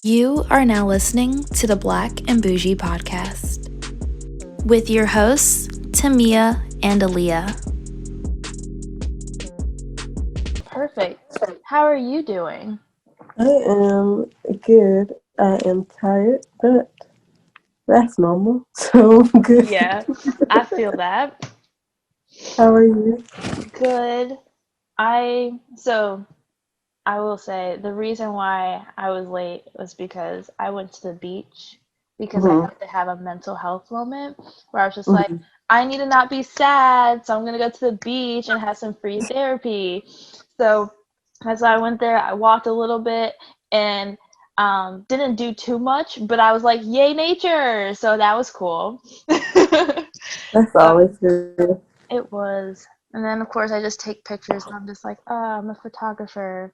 You are now listening to the Black and Bougie podcast with your hosts, Tamia and Aaliyah. Perfect. How are you doing? I am good. I am tired, but that's normal. So I'm good. Yeah, I feel that. How are you? Good. I will say the reason why I was late was because I went to the beach because I Mm-hmm. have to have a mental health moment where I was just like, Mm-hmm. I need to not be sad, so I'm gonna go to the beach and have some free therapy. So as I went there, I walked a little bit and didn't do too much, but I was like, yay, nature! So that was cool. That's So always good. it was. And then, of course, I just take pictures and I'm just like, oh, I'm a photographer.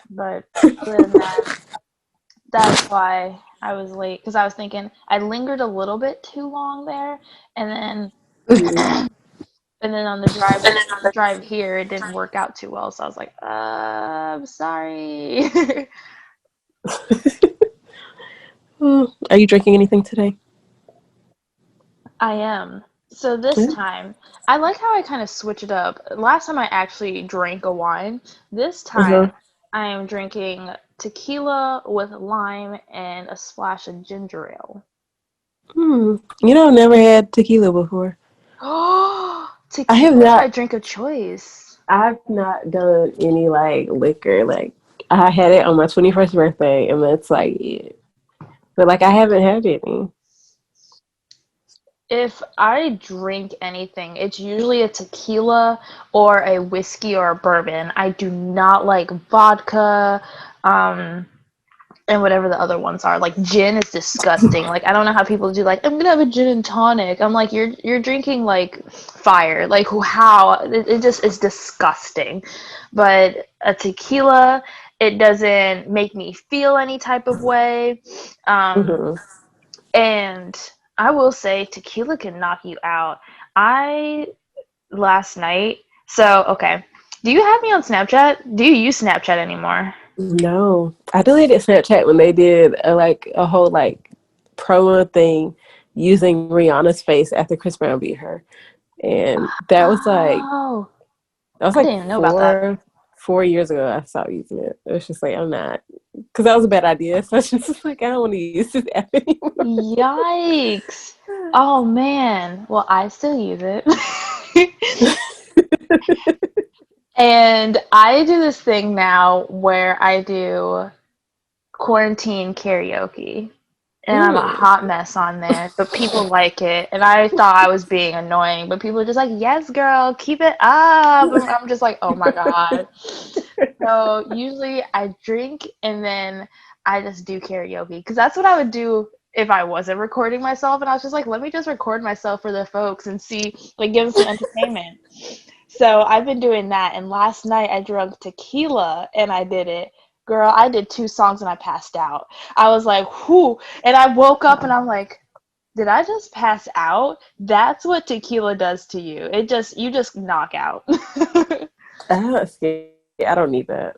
But other than that, that's why I was late because I was thinking I lingered a little bit too long there, and then Mhm. and then on the drive here, it didn't work out too well. So I was like, I'm sorry. Are you drinking anything today? I am. So this Yeah. time, I like how I kind of switch it up. Last time I actually drank a wine. This time Uh-huh. I am drinking tequila with lime and a splash of ginger ale. I've never had tequila before. Oh, I have tequila is my not. drink of choice. I've not done any like liquor. Like I had it on my 21st birthday, and that's like it. But like I haven't had any. If I drink anything, it's usually a tequila or a whiskey or a bourbon. I do not like vodka, um, and whatever the other ones are. Like gin is disgusting. Like I don't know how people do like I'm gonna have a gin and tonic. I'm like you're drinking like fire. Like how it just is disgusting. But a tequila, it doesn't make me feel any type of way. Um, Mm-hmm. and I will say tequila can knock you out. I last night. So okay. Do you have me on Snapchat? Do you use Snapchat anymore? No, I deleted Snapchat when they did a whole like promo thing using Rihanna's face after Chris Brown beat her, and Oh, that was I like didn't even know about that. 4 years ago. I stopped using it. It was just like I'm not because that was a bad idea. So it's just like I don't want to use this app anymore. Yikes. Oh man. Well, I still use it. And I do this thing now where I do quarantine karaoke. And I'm a Mm. hot mess on there, but people like it. And I thought I was being annoying, but people are just like, yes, girl, keep it up. And I'm just like, oh my God. So usually I drink and then I just do karaoke because that's what I would do if I wasn't recording myself. And I was just like, let me just record myself for the folks and see, like, give them some entertainment. So I've been doing that. And last night I drank tequila and I did it. Girl, I did 2 songs and I passed out. I was like, whoo. And I woke up and I'm like, did I just pass out? That's what tequila does to you. You just knock out. See, I don't need that.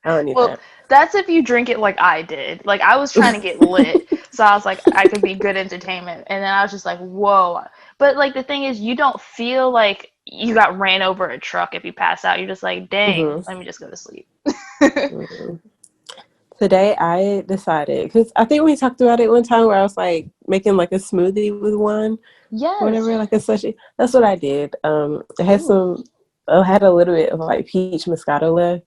I don't need that. Well, that's if you drink it like I did. Like I was trying to get lit, so I was like, I could be good entertainment, and then I was just like, whoa. But like the thing is, you don't feel like you got ran over a truck if you pass out. You're just like, dang, Hmm. let me just go to sleep. Hmm. Today I decided because I think we talked about it one time where I was like making like a smoothie with one, Yes. whatever, like a slushy. That's what I did. Ooh. I had a little bit of like peach Moscato left,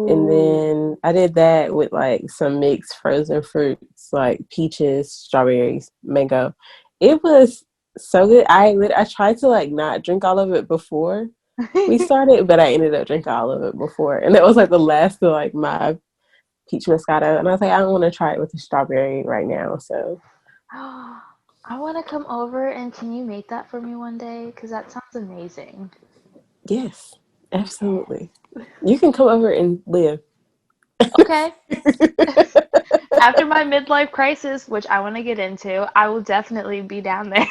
and Ooh. then I did that with like some mixed frozen fruits like peaches, strawberries, mango. It was so good. I tried to like not drink all of it before we started, but I ended up drinking all of it before, and that was like the last of like my peach Moscato, and I was like, I don't want to try it with the strawberry right now. So I want to come over and can you make that for me one day? Because that sounds amazing. yes, absolutely, you can come over and live. Okay. After my midlife crisis, which I want to get into, I will definitely be down there.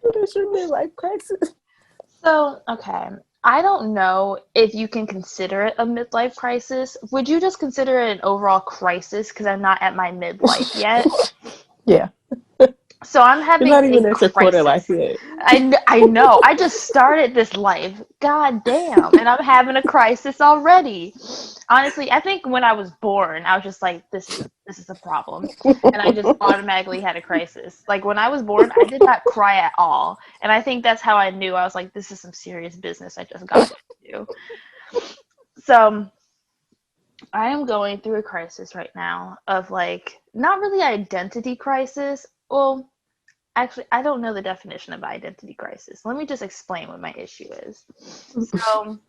What is your midlife crisis? So, okay. I don't know if you can consider it a midlife crisis. Would you just consider it an overall crisis? Because I'm not at my midlife yet. Yeah. So I'm You're having not a even at your quarter life crisis. yet. I know. I just started this life. God damn. And I'm having a crisis already. Honestly, I think when I was born, I was just like, this is a problem. And I just automatically had a crisis. Like when I was born, I did not cry at all. And I think that's how I knew. I was like, this is some serious business I just got into. So I am going through a crisis right now of like, not really identity crisis. Well, actually, I don't know the definition of identity crisis. Let me just explain what my issue is. So,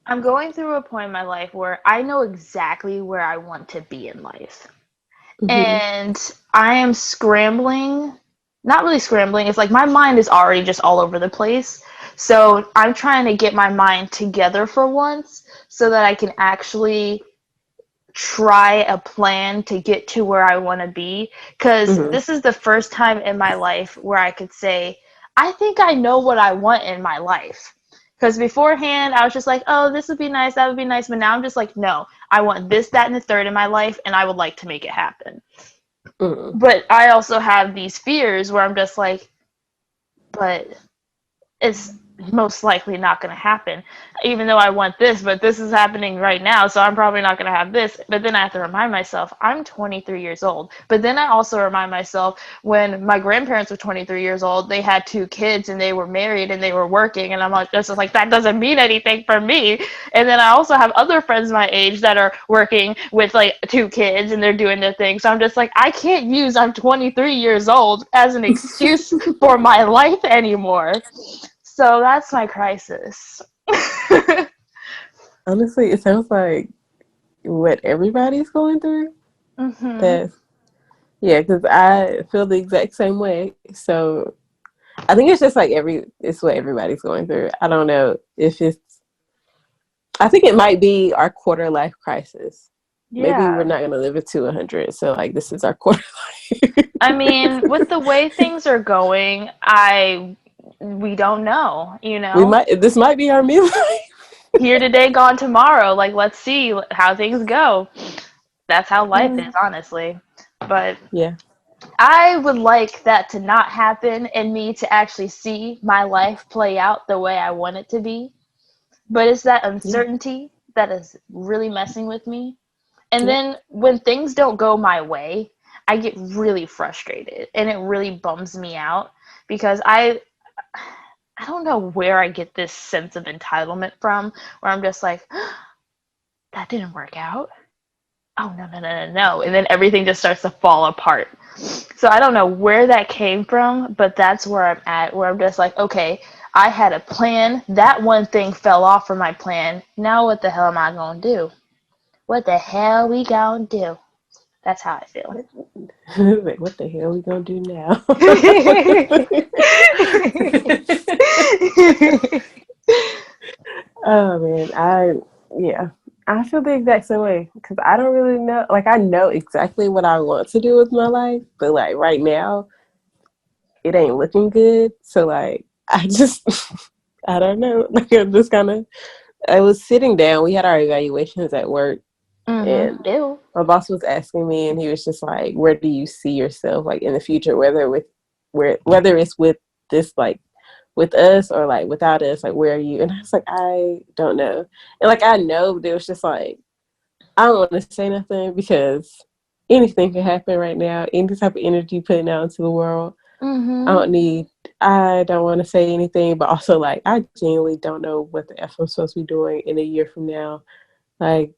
I'm going through a point in my life where I know exactly where I want to be in life. And I am scrambling, not really scrambling. It's like my mind is already just all over the place. So, I'm trying to get my mind together for once so that I can actually try a plan to get to where I want to be, because this is the first time in my life where I could say, I think I know what I want in my life. Because beforehand, I was just like, oh, this would be nice, that would be nice. But now I'm just like, no, I want this, that, and the third in my life, and I would like to make it happen. But I also have these fears where I'm just like, but it's most likely not going to happen, even though I want this, but this is happening right now, so I'm probably not going to have this. But then I have to remind myself I'm 23 years old. But then I also remind myself when my grandparents were 23 years old, they had 2 kids and they were married and they were working, and I'm like, just like, that doesn't mean anything for me. And then I also have other friends my age that are working with like 2 kids and they're doing their thing. So I'm just like, I can't use I'm 23 years old as an excuse for my life anymore. So that's my crisis. Honestly, it sounds like what everybody's going through. That's, yeah, because I feel the exact same way. So I think it's just like it's what everybody's going through. I don't know if I think it might be our quarter life crisis. Yeah. Maybe we're not going to live it to 100. So like this is our quarter life. I mean, with the way things are going, we don't know, you know? This might be our midlife. Here today, gone tomorrow. Like, let's see how things go. That's how life is, honestly. But yeah, I would like that to not happen and me to actually see my life play out the way I want it to be. But it's that uncertainty that is really messing with me. And then when things don't go my way, I get really frustrated and it really bums me out because I don't know where I get this sense of entitlement from, where I'm just like, that didn't work out. Oh, no. And then everything just starts to fall apart. So I don't know where that came from, but that's where I'm at, where I'm just like, okay, I had a plan. That one thing fell off from my plan. Now what the hell am I going to do? What the hell we going to do? That's how I feel. like, what the hell are we going to do now? Oh, man. I feel the exact same way because I don't really know. Like, I know exactly what I want to do with my life, but like right now, it ain't looking good. So like, I don't know. Like, I'm just kind of. I was sitting down. We had our evaluations at work, and my boss was asking me, and he was just like, "Where do you see yourself like in the future? Whether it's with this like." With us or like without us, like where are you? And I was like, I don't know. And like I know, but it was just like I don't want to say nothing because anything can happen right now. Any type of energy putting out into the world. I don't want to say anything, but also like I genuinely don't know what the F I'm supposed to be doing in a year from now. Like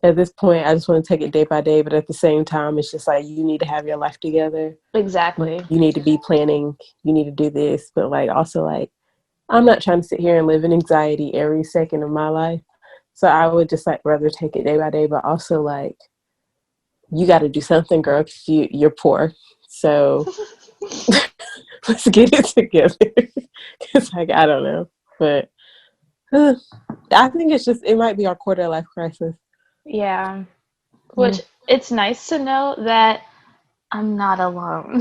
at this point, I just want to take it day by day, but at the same time, it's just like you need to have your life together. Exactly. You need to be planning. You need to do this, but like also like I'm not trying to sit here and live in anxiety every second of my life. So I would just like rather take it day by day, but also like you got to do something, girl, because you're poor. So let's get it together. It's like I don't know, but I think it might be our quarter life crisis. Yeah. Which it's nice to know that I'm not alone.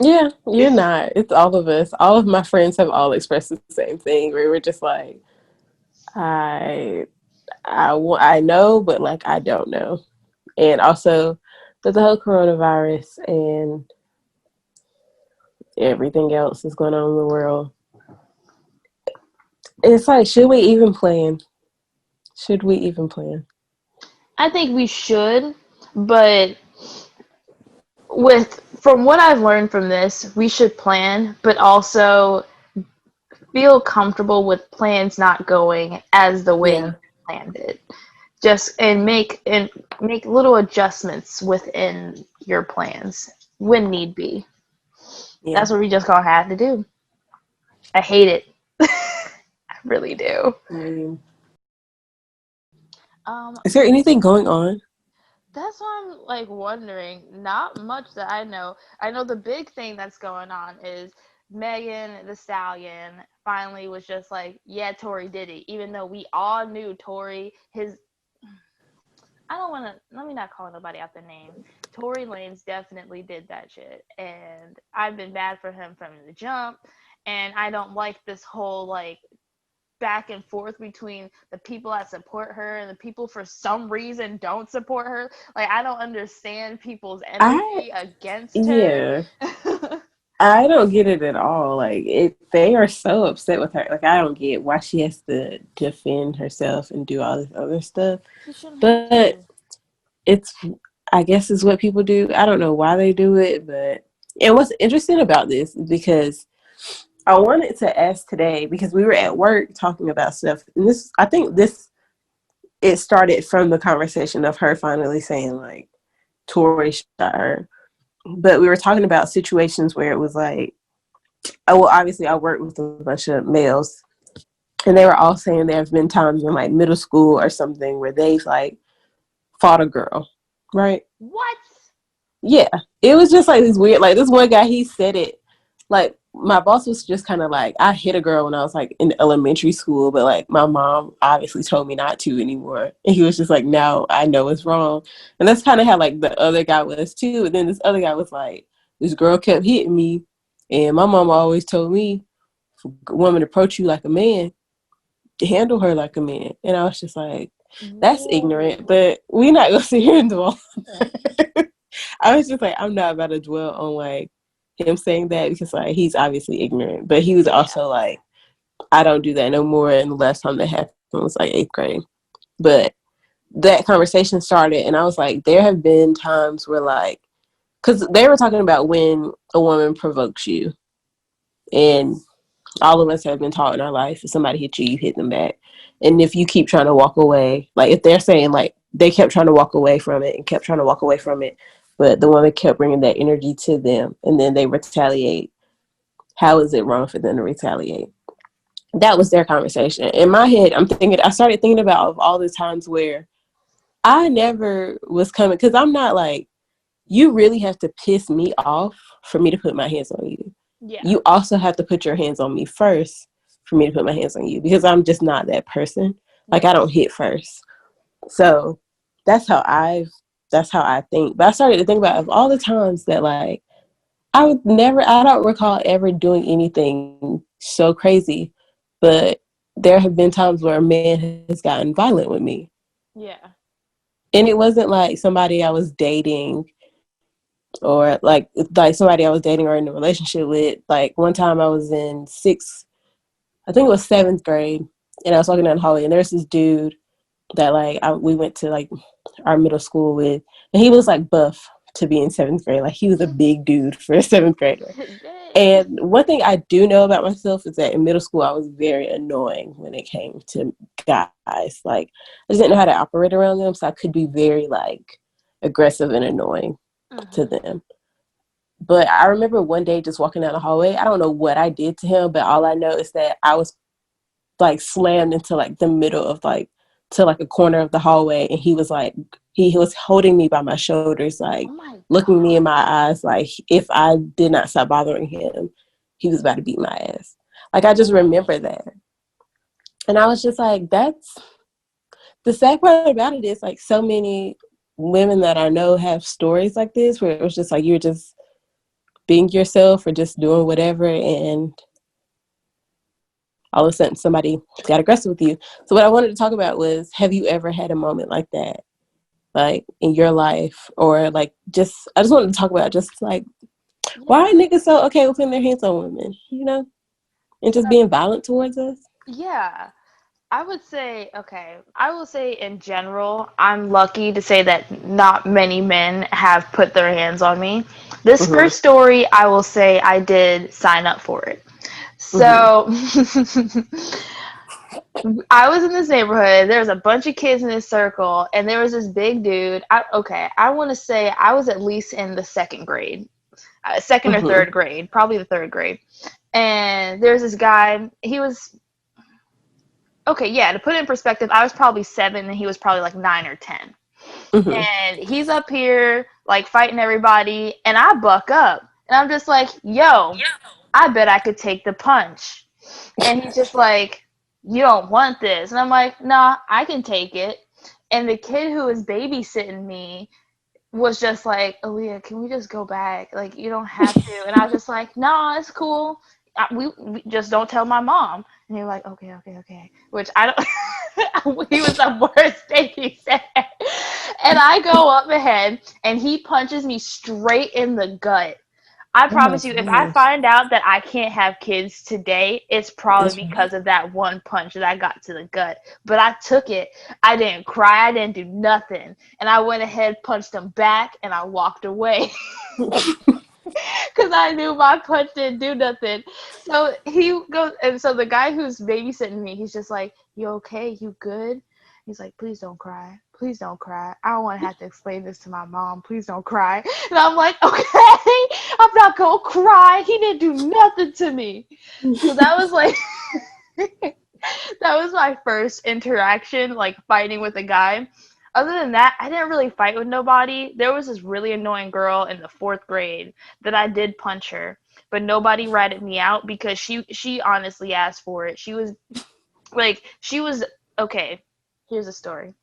Yeah, you're not. It's all of us. All of my friends have all expressed the same thing. We were just like, I, I know, but like I don't know. And also, with the whole coronavirus and everything else that's going on in the world, it's like, should we even plan? Should we even plan? I think we should, but from what I've learned from this, we should plan, but also feel comfortable with plans not going as the way Yeah. you planned it. Just make little adjustments within your plans when need be. Yeah. That's what we just gonna have to do. I hate it. I really do. I mean, Um, is there anything going on? that's what I'm like wondering. Not much that I know. I know the big thing that's going on is Megan the Stallion finally was just like, yeah, Tory did it. Even though we all knew Tory, I don't want to, let me not call nobody out the name. Tory Lanez definitely did that shit. And I've been bad for him from the jump. And I don't like this whole like back and forth between the people that support her and the people for some reason don't support her. Like, I don't understand people's I energy against her. Yeah. I don't get it at all. Like, they are so upset with her. Like, I don't get why she has to defend herself and do all this other stuff. She shouldn't have But to. it's, I guess, is what people do. I don't know why they do it, but and what's interesting about this is because I wanted to ask today because we were at work talking about stuff, and I think it started from the conversation of her finally saying like Tory shot her, but we were talking about situations where it was like, oh, well, obviously I worked with a bunch of males, and they were all saying there have been times in like middle school or something where they've like fought a girl, right? What? Yeah, it was just like this weird. Like this one guy, he said it. Like my boss was just kind of like, I hit a girl when I was like in elementary school, but like my mom obviously told me not to anymore. And he was just like, now I know it's wrong. And that's kind of how like the other guy was too. And then this other guy was like, this girl kept hitting me, and my mom always told me, if a woman approach you like a man, handle her like a man. And I was just like, that's ignorant, Whoa. but we're not gonna sit here and do all that. I was just like, I'm not about to dwell on like him saying that because like he's obviously ignorant. But he was Yeah. also like, I don't do that no more. And the last time that happened was like 8th grade. But that conversation started, and I was like, there have been times where like, because they were talking about when a woman provokes you, and all of us have been taught in our life, if somebody hits you, you hit them back. And if you keep trying to walk away, like if they're saying like they kept trying to walk away from it and kept trying to walk away from it, but the woman kept bringing that energy to them and then they retaliate, how is it wrong for them to retaliate? That was their conversation. In my head, I started thinking about all the times where I never was coming, because I'm not like, you really have to piss me off for me to put my hands on you. Yeah. You also have to put your hands on me first for me to put my hands on you, because I'm just not that person. Like I don't hit first. So that's how I think. But I started to think about of all the times that like I don't recall ever doing anything so crazy, but there have been times where a man has gotten violent with me. Yeah. And it wasn't like somebody I was dating or like somebody I was dating or in a relationship with. Like one time I was in I think it was 7th grade, and I was walking down the hallway, and there's this dude that like we went to like our middle school with, and he was like buff to be in 7th grade. Like he was a big dude for a 7th grader. And one thing I do know about myself is that in middle school I was very annoying when it came to guys. Like I just didn't know how to operate around them, so I could be very like aggressive and annoying to them. But I remember one day just walking down the hallway. I don't know what I did to him, but all I know is that I was like slammed into like the middle of like to like a corner of the hallway, and he was like he was holding me by my shoulders, like looking me in my eyes, like if I did not stop bothering him, he was about to beat my ass. Like I just remember that. And I was just like, that's the sad part about it is like so many women that I know have stories like this where it was just like you're just being yourself or just doing whatever, and all of a sudden somebody got aggressive with you. So what I wanted to talk about was, have you ever had a moment like that, like in your life, or like I just wanted to talk about just like why are niggas so okay with putting their hands on women, you know, and just being violent towards us? Yeah. I would say, okay, I will say in general, I'm lucky to say that not many men have put their hands on me. This Mm-hmm. first story, I will say I did sign up for it. So I was in this neighborhood. There was a bunch of kids in this circle, and there was this big dude. I want to say I was at least in the second grade, second or third grade, probably the third grade. And there's this guy. He was okay. Yeah, to put it in perspective, I was probably 7, and he was probably like 9 or 10. And he's up here like fighting everybody, and I buck up, and I'm just like, "Yo, I bet I could take the punch." And he's just like, "You don't want this." And I'm like, "Nah, I can take it." And the kid who was babysitting me was just like, "Aaliyah, can we just go back? Like, you don't have to." And I was just like, "Nah, it's cool. We just don't tell my mom." And you're like, "Okay, okay, okay." Which I don't. He was the worst thing he said. And I go up ahead, and he punches me straight in the gut. I promise you, if I find out that I can't have kids today, it's probably because of that one punch that I got to the gut. But I took it. I didn't cry. I didn't do nothing. And I went ahead, punched him back, and I walked away. Because I knew my punch didn't do nothing. So he goes, and so the guy who's babysitting me, he's just like, "You okay? You good?" He's like, "Please don't cry. Please don't cry. I don't want to have to explain this to my mom. Please don't cry." And I'm like, "Okay, I'm not going to cry. He didn't do nothing to me." So that was like, that was my first interaction, like fighting with a guy. Other than that, I didn't really fight with nobody. There was this really annoying girl in the 4th grade that I did punch her, but nobody ratted me out because she honestly asked for it. She was okay. Here's a story.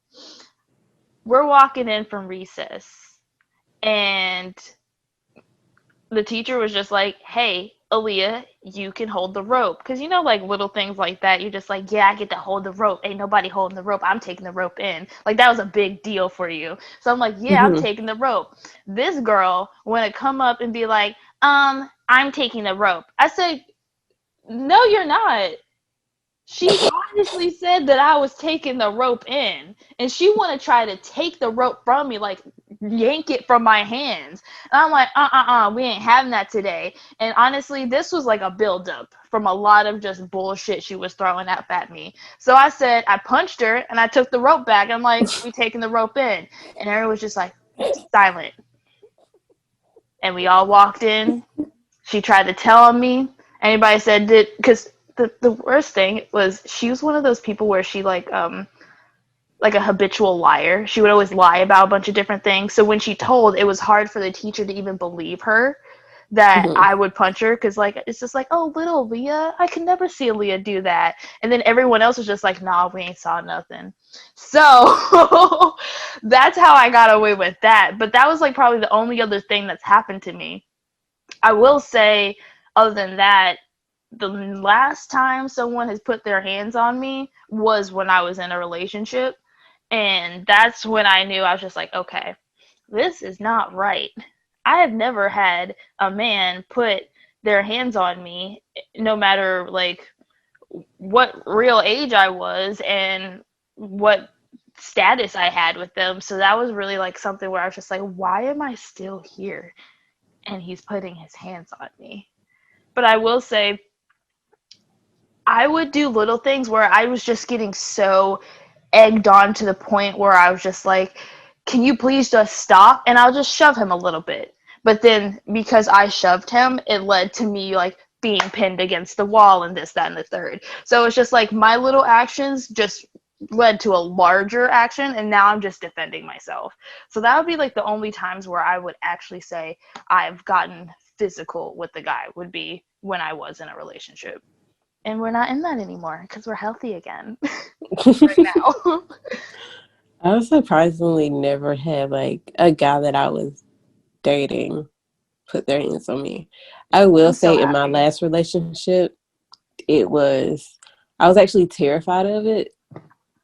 We're walking in from recess, and the teacher was just like, "Hey, Aaliyah, you can hold the rope." Because, you know, like little things like that, you're just like, "Yeah, I get to hold the rope. Ain't nobody holding the rope. I'm taking the rope in." Like, that was a big deal for you. So I'm like, "Yeah, I'm taking the rope." This girl want to come up and be like, "I'm taking the rope." I said, "No, you're not." She honestly said that I was taking the rope in, and she want to try to take the rope from me, like yank it from my hands. And I'm like, we ain't having that today. And honestly, this was like a buildup from a lot of just bullshit she was throwing up at me. So I said, I punched her, and I took the rope back. I'm like, "We taking the rope in?" And everyone was just like, silent. And we all walked in. She tried to tell on me. Anybody said, because the worst thing was she was one of those people where she like a habitual liar. She would always lie about a bunch of different things. So when she told, it was hard for the teacher to even believe her that I would punch her, because like it's just like, "Oh, little Leah, I can never see Leah do that." And then everyone else was just like, "Nah, we ain't saw nothing." So that's how I got away with that. But that was like probably the only other thing that's happened to me. I will say, other than that, the last time someone has put their hands on me was when I was in a relationship. And that's when I knew. I was just like, okay, this is not right. I have never had a man put their hands on me, no matter like what real age I was and what status I had with them. So that was really like something where I was just like, why am I still here? And he's putting his hands on me. But I will say, I would do little things where I was just getting so egged on to the point where I was just like, "Can you please just stop?" And I'll just shove him a little bit. But then because I shoved him, it led to me like being pinned against the wall and this, that, and the third. So it's just like my little actions just led to a larger action, and now I'm just defending myself. So that would be like the only times where I would actually say I've gotten physical with the guy, would be when I was in a relationship. And we're not in that anymore because we're healthy again right now. I surprisingly never had like a guy that I was dating put their hands on me. I will I'm so say in my happy. last relationship, I was actually terrified of it.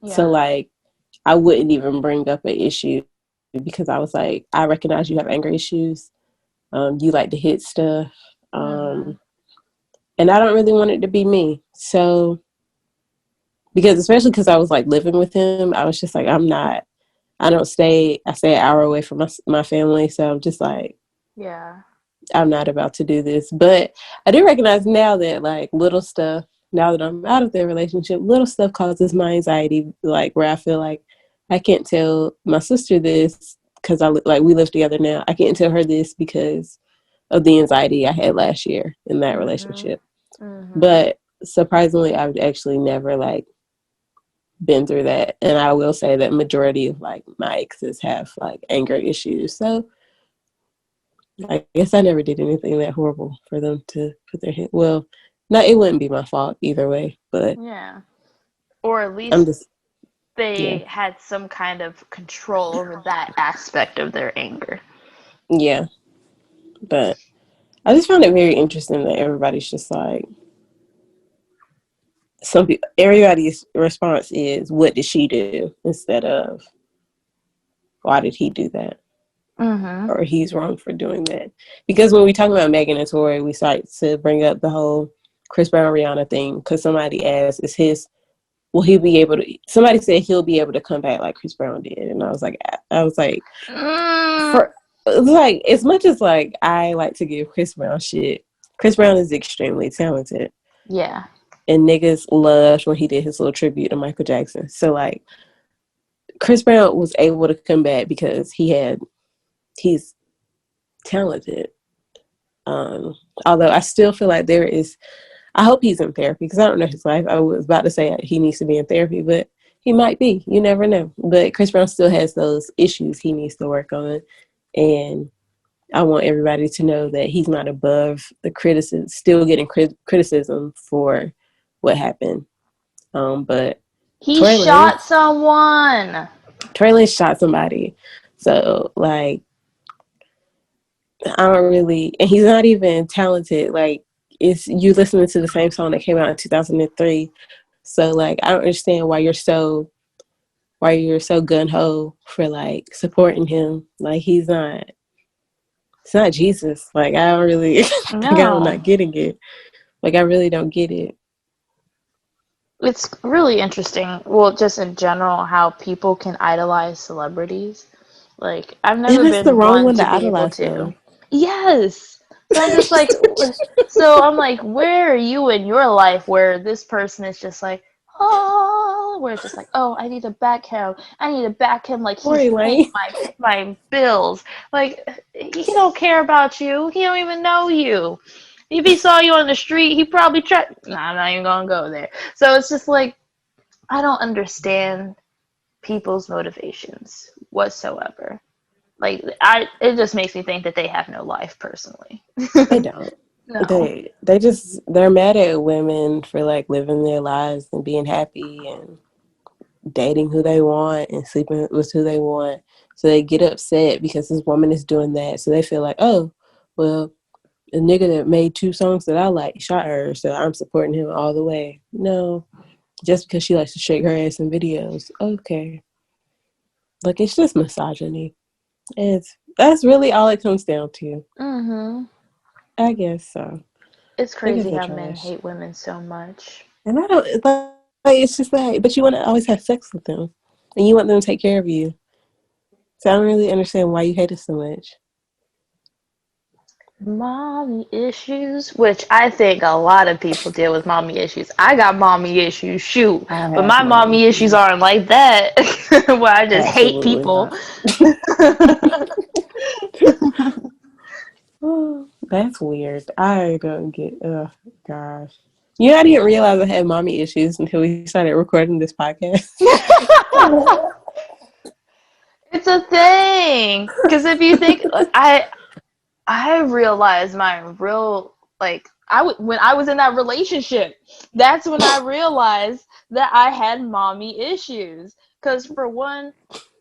So Yeah. like I wouldn't even bring up an issue because I was like, I recognize you have anger issues. You like to hit stuff. Mm-hmm. And I don't really want it to be me. So because especially because I was like living with him, I was just like, I stay an hour away from my family. So I'm just like, Yeah. I'm not about to do this. But I do recognize now that like little stuff, now that I'm out of their relationship, little stuff causes my anxiety. Like where I feel like I can't tell my sister this because we live together now. I can't tell her this because of the anxiety I had last year in that Mm-hmm. relationship. Mm-hmm. But surprisingly, I've actually never like been through that. And I will say that majority of like my exes have like anger issues. So I guess I never did anything that horrible for them to put their hand. Well, no, it wouldn't be my fault either way, but Yeah. Or at I'm least just, yeah. they had some kind of control over that aspect of their anger. Yeah. But I just found it very interesting that everybody's just like, everybody's response is, what did she do? Instead of, why did he do that? Mm-hmm. Or he's wrong for doing that. Because when we talk about Megan and Tory, we start to bring up the whole Chris Brown Rihanna thing because somebody asked, will he be able to, somebody said he'll be able to come back like Chris Brown did. And I was like, Mm. for like, as much as like I like to give Chris Brown shit, Chris Brown is extremely talented. Yeah. And niggas loved when he did his little tribute to Michael Jackson. So like Chris Brown was able to come back because he's talented. Although I still feel like I hope he's in therapy because I don't know his life. I was about to say he needs to be in therapy, but he might be. You never know. But Chris Brown still has those issues he needs to work on. And I want everybody to know that he's not above the criticism, still getting criticism for what happened. But He Tory shot Lanez, someone. shot somebody. So like, I don't really, and he's not even talented. Like, it's you listening to the same song that came out in 2003. So like, I don't understand why you're so gun ho for like supporting him. Like it's not Jesus. Like I don't really, like I'm No. not getting it. Like I really don't get it. It's really interesting. Well, just in general, how people can idolize celebrities. Like, I've And never that's the been wrong one one to to be able idolize to. though. Yes. So I'm just like, so I'm like, where are you in your life where this person is just like, oh, where it's just like, oh, I need to back him. I need to back him like he's Tory paying Lane. my bills. Like, he don't care about you. He don't even know you. If he saw you on the street, he probably tried. Nah, I'm not even gonna go there. So it's just like, I don't understand people's motivations whatsoever. Like, it just makes me think that they have no life personally. They don't. No. They're mad at women for like living their lives and being happy and dating who they want and sleeping with who they want. So they get upset because this woman is doing that. So they feel like, oh, well, a nigga that made 2 songs that I like shot her, so I'm supporting him all the way. No, just because she likes to shake her ass in videos. Okay. Like, it's just misogyny. That's really all it comes down to. Mhm. I guess so. It's Niggas crazy are how men trash. hate women so much. And I don't, it's just like, but you want to always have sex with them. And you want them to take care of you. So I don't really understand why you hate it so much. Mommy issues, which I think a lot of people deal with mommy issues. I got mommy issues, shoot, I but have my mom mommy issues issues. aren't like that, where I just hate Absolutely people. not. Oh, that's weird. I don't get. Oh gosh. You know, I didn't realize I had mommy issues until we started recording this podcast. It's a thing, because if you think, I realized my real, like, when I was in that relationship, that's when I realized that I had mommy issues. Because for one,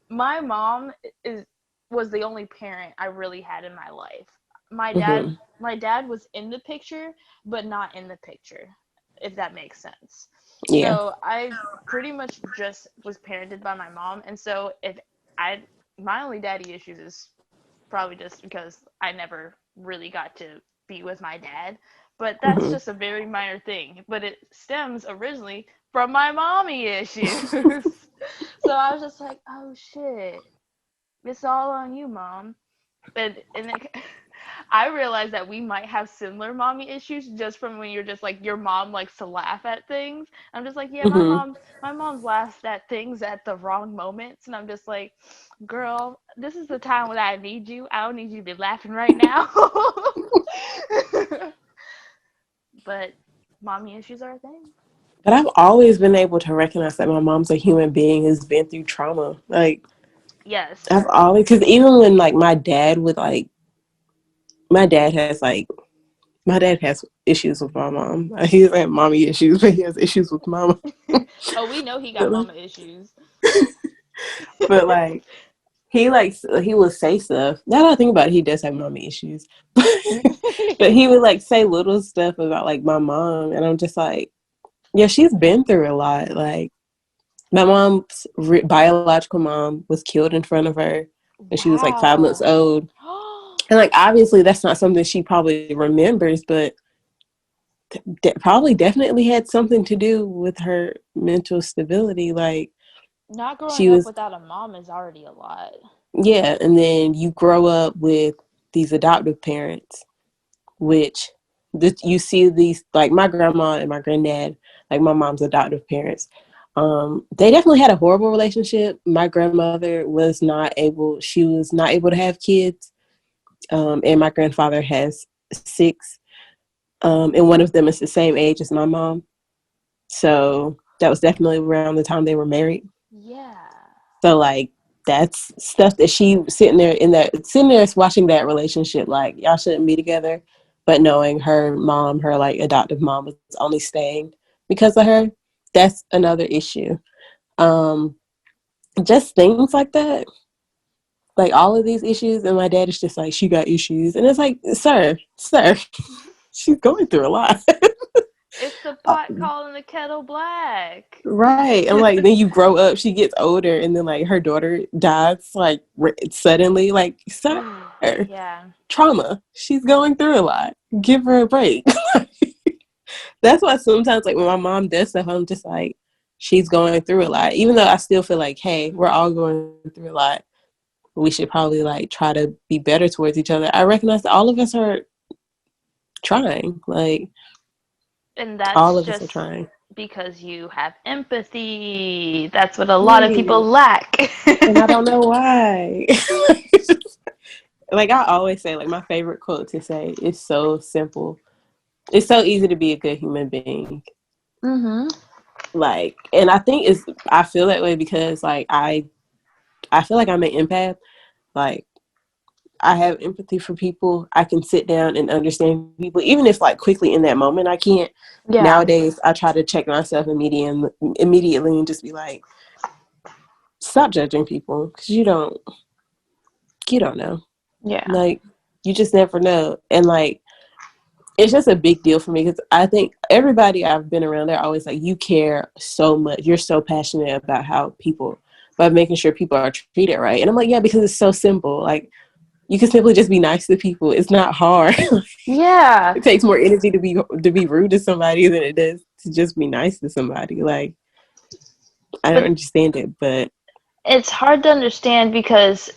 my mom is was the only parent I really had in my life. my Mm-hmm. dad was in the picture, but not in the picture, if that makes sense. Yeah. So I pretty much just was parented by my mom, and so if I my only daddy issues is probably just because I never really got to be with my dad. But that's Mm-hmm. just a very minor thing. But it stems originally from my mommy issues. So I was just like, oh shit, it's all on you, mom. And it, I realized that we might have similar mommy issues just from when you're just like your mom likes to laugh at things. I'm just like, yeah, Mm-hmm. my mom's laughs at things at the wrong moments, and I'm just like, girl, this is the time when I need you. I don't need you to be laughing right now. But mommy issues are a thing. But I've always been able to recognize that my mom's a human being who's been through trauma. Like, Yes. I've always, because even when like my dad would like, my dad has like, my dad has issues with my mom. He doesn't have mommy issues, but he has issues with mama. Oh, we know he got But like, mama issues. but like, he would say stuff. Now that I think about it, he does have mommy issues. But he would like say little stuff about like my mom, and I'm just like, yeah, she's been through a lot. Like, my mom's biological mom was killed in front of her when she was like 5 months Wow. old. And like, obviously that's not something she probably remembers, but probably definitely had something to do with her mental stability. Like, Not growing she up was, without a mom is already a lot. yeah. And then you grow up with these adoptive parents, which you see these, like my grandma and my granddad, like my mom's adoptive parents. They definitely had a horrible relationship. My grandmother she was not able to have kids. And my grandfather has 6. And one of them is the same age as my mom. So that was definitely around the time they were married. Yeah. So like, that's stuff that she sitting there watching that relationship, like, y'all shouldn't be together, but knowing her mom, her like adoptive mom, was only staying because of her. That's another issue. Um, just things like that, like all of these issues, and my dad is just like, she got issues, and it's like, sir, she's going through a lot. It's the pot calling the kettle black. Right. And like, then you grow up, she gets older, and then like her daughter dies like suddenly. Like, sir, Yeah. trauma. She's going through a lot. Give her a break. That's why sometimes like when my mom does stuff, I'm just like, she's going through a lot. Even though I still feel like, hey, we're all going through a lot. We should probably like try to be better towards each other. I recognize that all of us are trying. Like, And all that's of us are just trying. because you have empathy. That's what a lot of people Period. lack. And I don't know why. Like I always say, like my favorite quote to say is so simple. It's so easy to be a good human being. Mhm. Like, and I feel that way because like I feel like I'm an empath. Like, I have empathy for people. I can sit down and understand people, even if like quickly in that moment I can't. Yeah. Nowadays, I try to check myself immediately and just be like, stop judging people because you don't know. Yeah. Like, you just never know. And like, it's just a big deal for me because I think everybody I've been around, they're always like, you care so much. You're so passionate about making sure people are treated right. And I'm like, yeah, because it's so simple. Like, you can simply just be nice to people. It's not hard. Yeah. It takes more energy to be rude to somebody than it does to just be nice to somebody. Like, I don't But understand it, but it's hard to understand because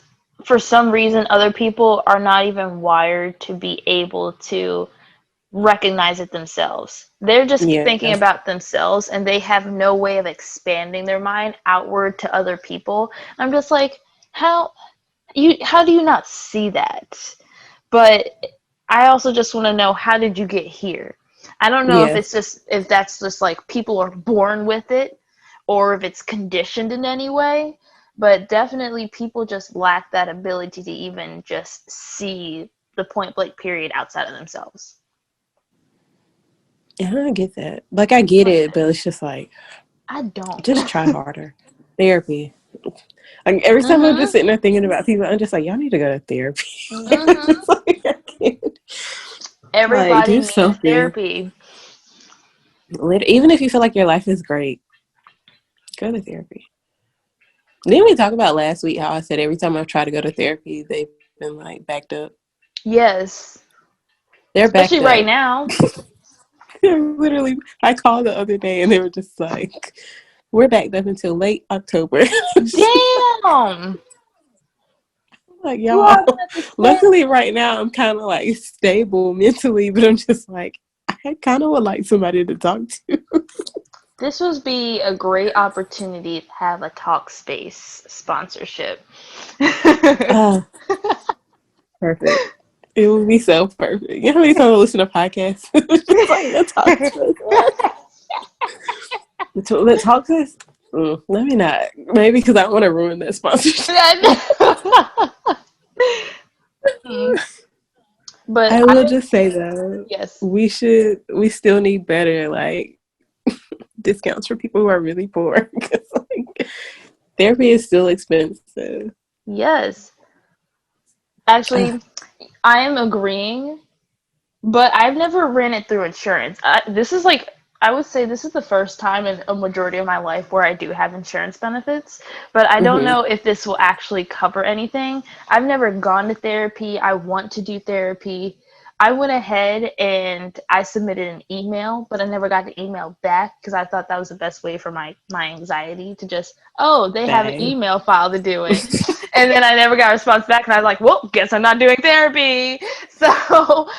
for some reason other people are not even wired to be able to recognize it themselves. They're just yeah. thinking about themselves and they have no way of expanding their mind outward to other people. I'm just like, how do you not see that? But I also just want to know, how did you get here? I don't know Yeah. if that's just like people are born with it or if it's conditioned in any way, but definitely people just lack that ability to even just see the point blank period outside of themselves. Yeah, I get that. Like, I get it, but it's just like, I don't. just try harder. Therapy. Like, every time I'm just Mhm. sitting there thinking about people, I'm just like, y'all need to go to therapy. Mhm. It's like, I can't. Like, Everybody do needs something. therapy. Even if you feel like your life is great, go to therapy. Didn't we talk about last week how I said every time I've tried to go to therapy, they've been like backed up? Yes. They're Especially backed right up. now. Literally, I called the other day and they were just like, we're backed up until late October. Damn. Like, You y'all, are gonna have to stay. luckily right now I'm kind of like stable mentally, but I'm just like, I kind of would like somebody to talk to. This would be a great opportunity to have a Talkspace sponsorship. Oh, perfect. It would be so perfect. You know how many times I listen to podcasts? Just like, let's talk to us. Let's talk to us. Let me not. Maybe because I don't want to ruin that sponsorship. But I will just say though, yes. we still need better like discounts for people who are really poor because like therapy is still expensive. Yes. Actually, I am agreeing, but I've never ran it through insurance. I would say this is the first time in a majority of my life where I do have insurance benefits, but I don't know if this will actually cover anything. I've never gone to therapy. I want to do therapy. I went ahead and I submitted an email, but I never got the email back because I thought that was the best way for my anxiety to just, oh, they have an Dang. email file to do it. And then I never got a response back, and I was like, well, guess I'm not doing therapy. So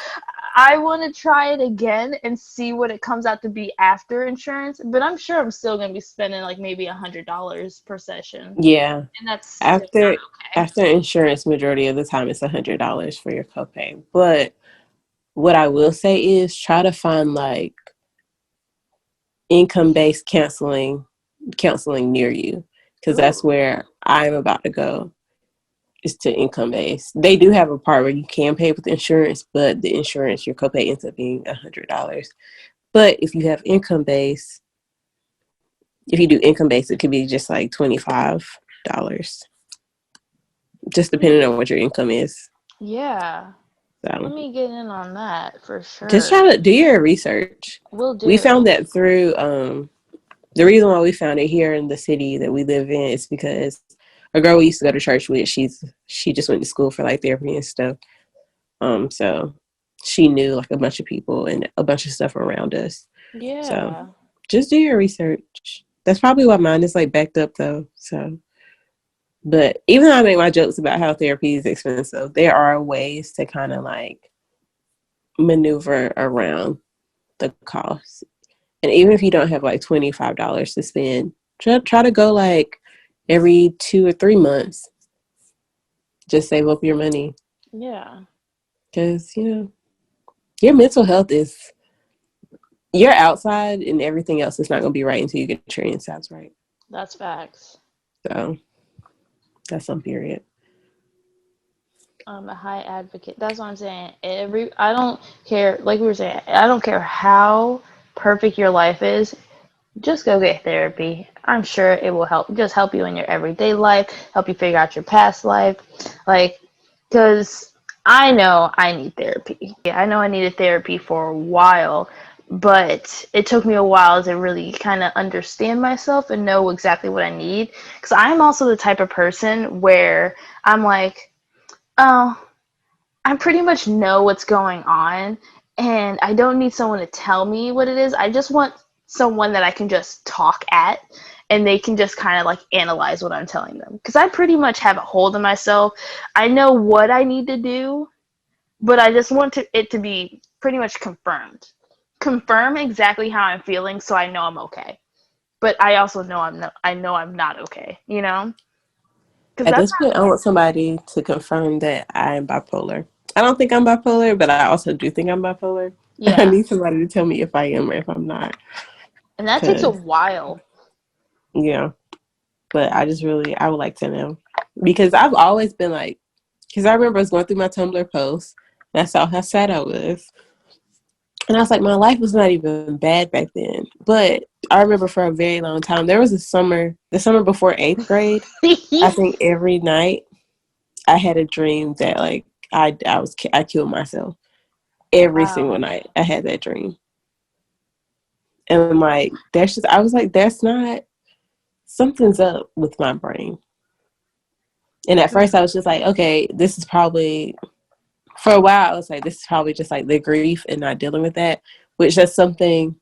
I want to try it again and see what it comes out to be after insurance, but I'm sure I'm still going to be spending like maybe $100 per session. Yeah. And that's still not After okay. insurance, majority of the time it's $100 for your copay. But what I will say is try to find like income-based counseling near you because that's where I'm about to go. Is to income-based. They do have a part where you can pay with insurance, but the insurance, your copay ends up being $100. But if you have income-based, if you do income-based, it could be just like $25, just depending on what your income is. Yeah. So Let me get in on that for sure. just try to do your research. Will do. We found that through the reason why we found it here in the city that we live in is because a girl we used to go to church with, she just went to school for like therapy and stuff. So she knew like a bunch of people and a bunch of stuff around us. Yeah. So just do your research. That's probably why mine is like backed up though. So, but even though I make my jokes about how therapy is expensive, there are ways to kind of like maneuver around the cost. And even if you don't have like $25 to spend, try to go like every 2 or 3 months. Just save up your money. Yeah. Because, your mental health is, your outside and everything else is not going to be right until you get your insides right. That's facts. So, that's some period. I'm a high advocate. That's what I'm saying. I don't care, like we were saying, I don't care how perfect your life is. Just go get therapy. I'm sure it will help you in your everyday life, help you figure out your past life. Like, because I know I need therapy. Yeah, I know I needed therapy for a while, but it took me a while to really kind of understand myself and know exactly what I need. Because I'm also the type of person where I'm like, oh, I pretty much know what's going on, and I don't need someone to tell me what it is. I just want someone that I can just talk at, and they can just kind of like analyze what I'm telling them. Because I pretty much have a hold of myself. I know what I need to do, but I just want it to be pretty much confirmed. Confirm exactly how I'm feeling so I know I'm okay. But I also know I'm not okay, you know? Because At that's this point, I want somebody to confirm that I'm bipolar. I don't think I'm bipolar, but I also do think I'm bipolar. I yeah. need somebody to tell me if I am or if I'm not. And that takes a while. Yeah. But I would like to know. Because I've always been like, because I remember I was going through my Tumblr posts, and I saw how sad I was. And I was like, my life was not even bad back then. But I remember for a very long time, there was the summer before 8th grade, I think every night I had a dream that like I killed myself. Every Wow. single night I had that dream. And like, I was like, that's not, something's up with my brain. And at first I was just like, okay, this is probably, for a while I was like, this is probably just like the grief and not dealing with that, which is something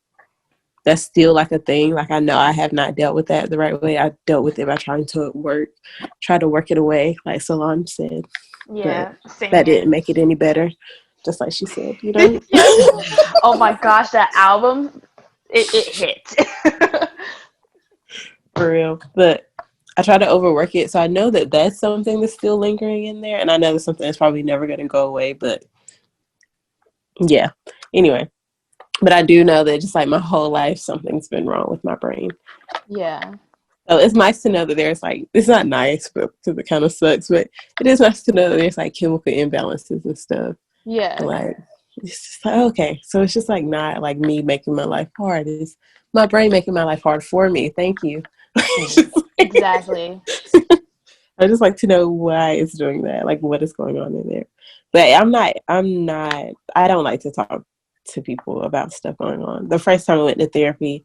that's still like a thing. Like, I know I have not dealt with that the right way. I dealt with it by trying to work it away, like Solange said. Yeah, But same that here. didn't make it any better. Just like she said, you know? Yes. Oh my gosh, that album, it hit. For real. But I try to overwork it. So I know that that's something that's still lingering in there. And I know that's something that's probably never going to go away. But yeah. Anyway. But I do know that just like my whole life, something's been wrong with my brain. Yeah. So it's nice to know that there's like, it's not nice, but because it kind of sucks, but it is nice to know that there's like chemical imbalances and stuff. Yeah. And like, it's just like, okay. So it's just like not like me making my life hard. It's my brain making my life hard for me. Thank you. Exactly. I just like to know why it's doing that, like what is going on in there. But I don't like to talk to people about stuff going on. The first time I went to therapy,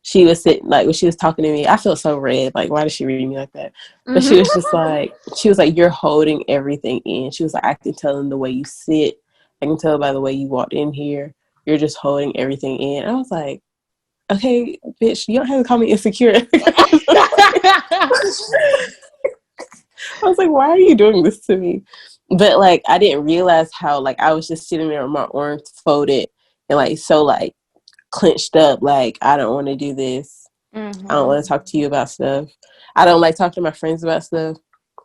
she was sitting, like when she was talking to me, I felt so red. Like, why did she read me like that? But she was just like, you're holding everything in. She was like, I can tell in the way you sit. I can tell by the way you walked in here. You're just holding everything in. I was like, okay, bitch, you don't have to call me insecure. I was like, why are you doing this to me? But like, I didn't realize how like I was just sitting there with my arms folded and like so like clenched up. Like, I don't want to do this. I don't want to talk to you about stuff. I don't like talking to my friends about stuff.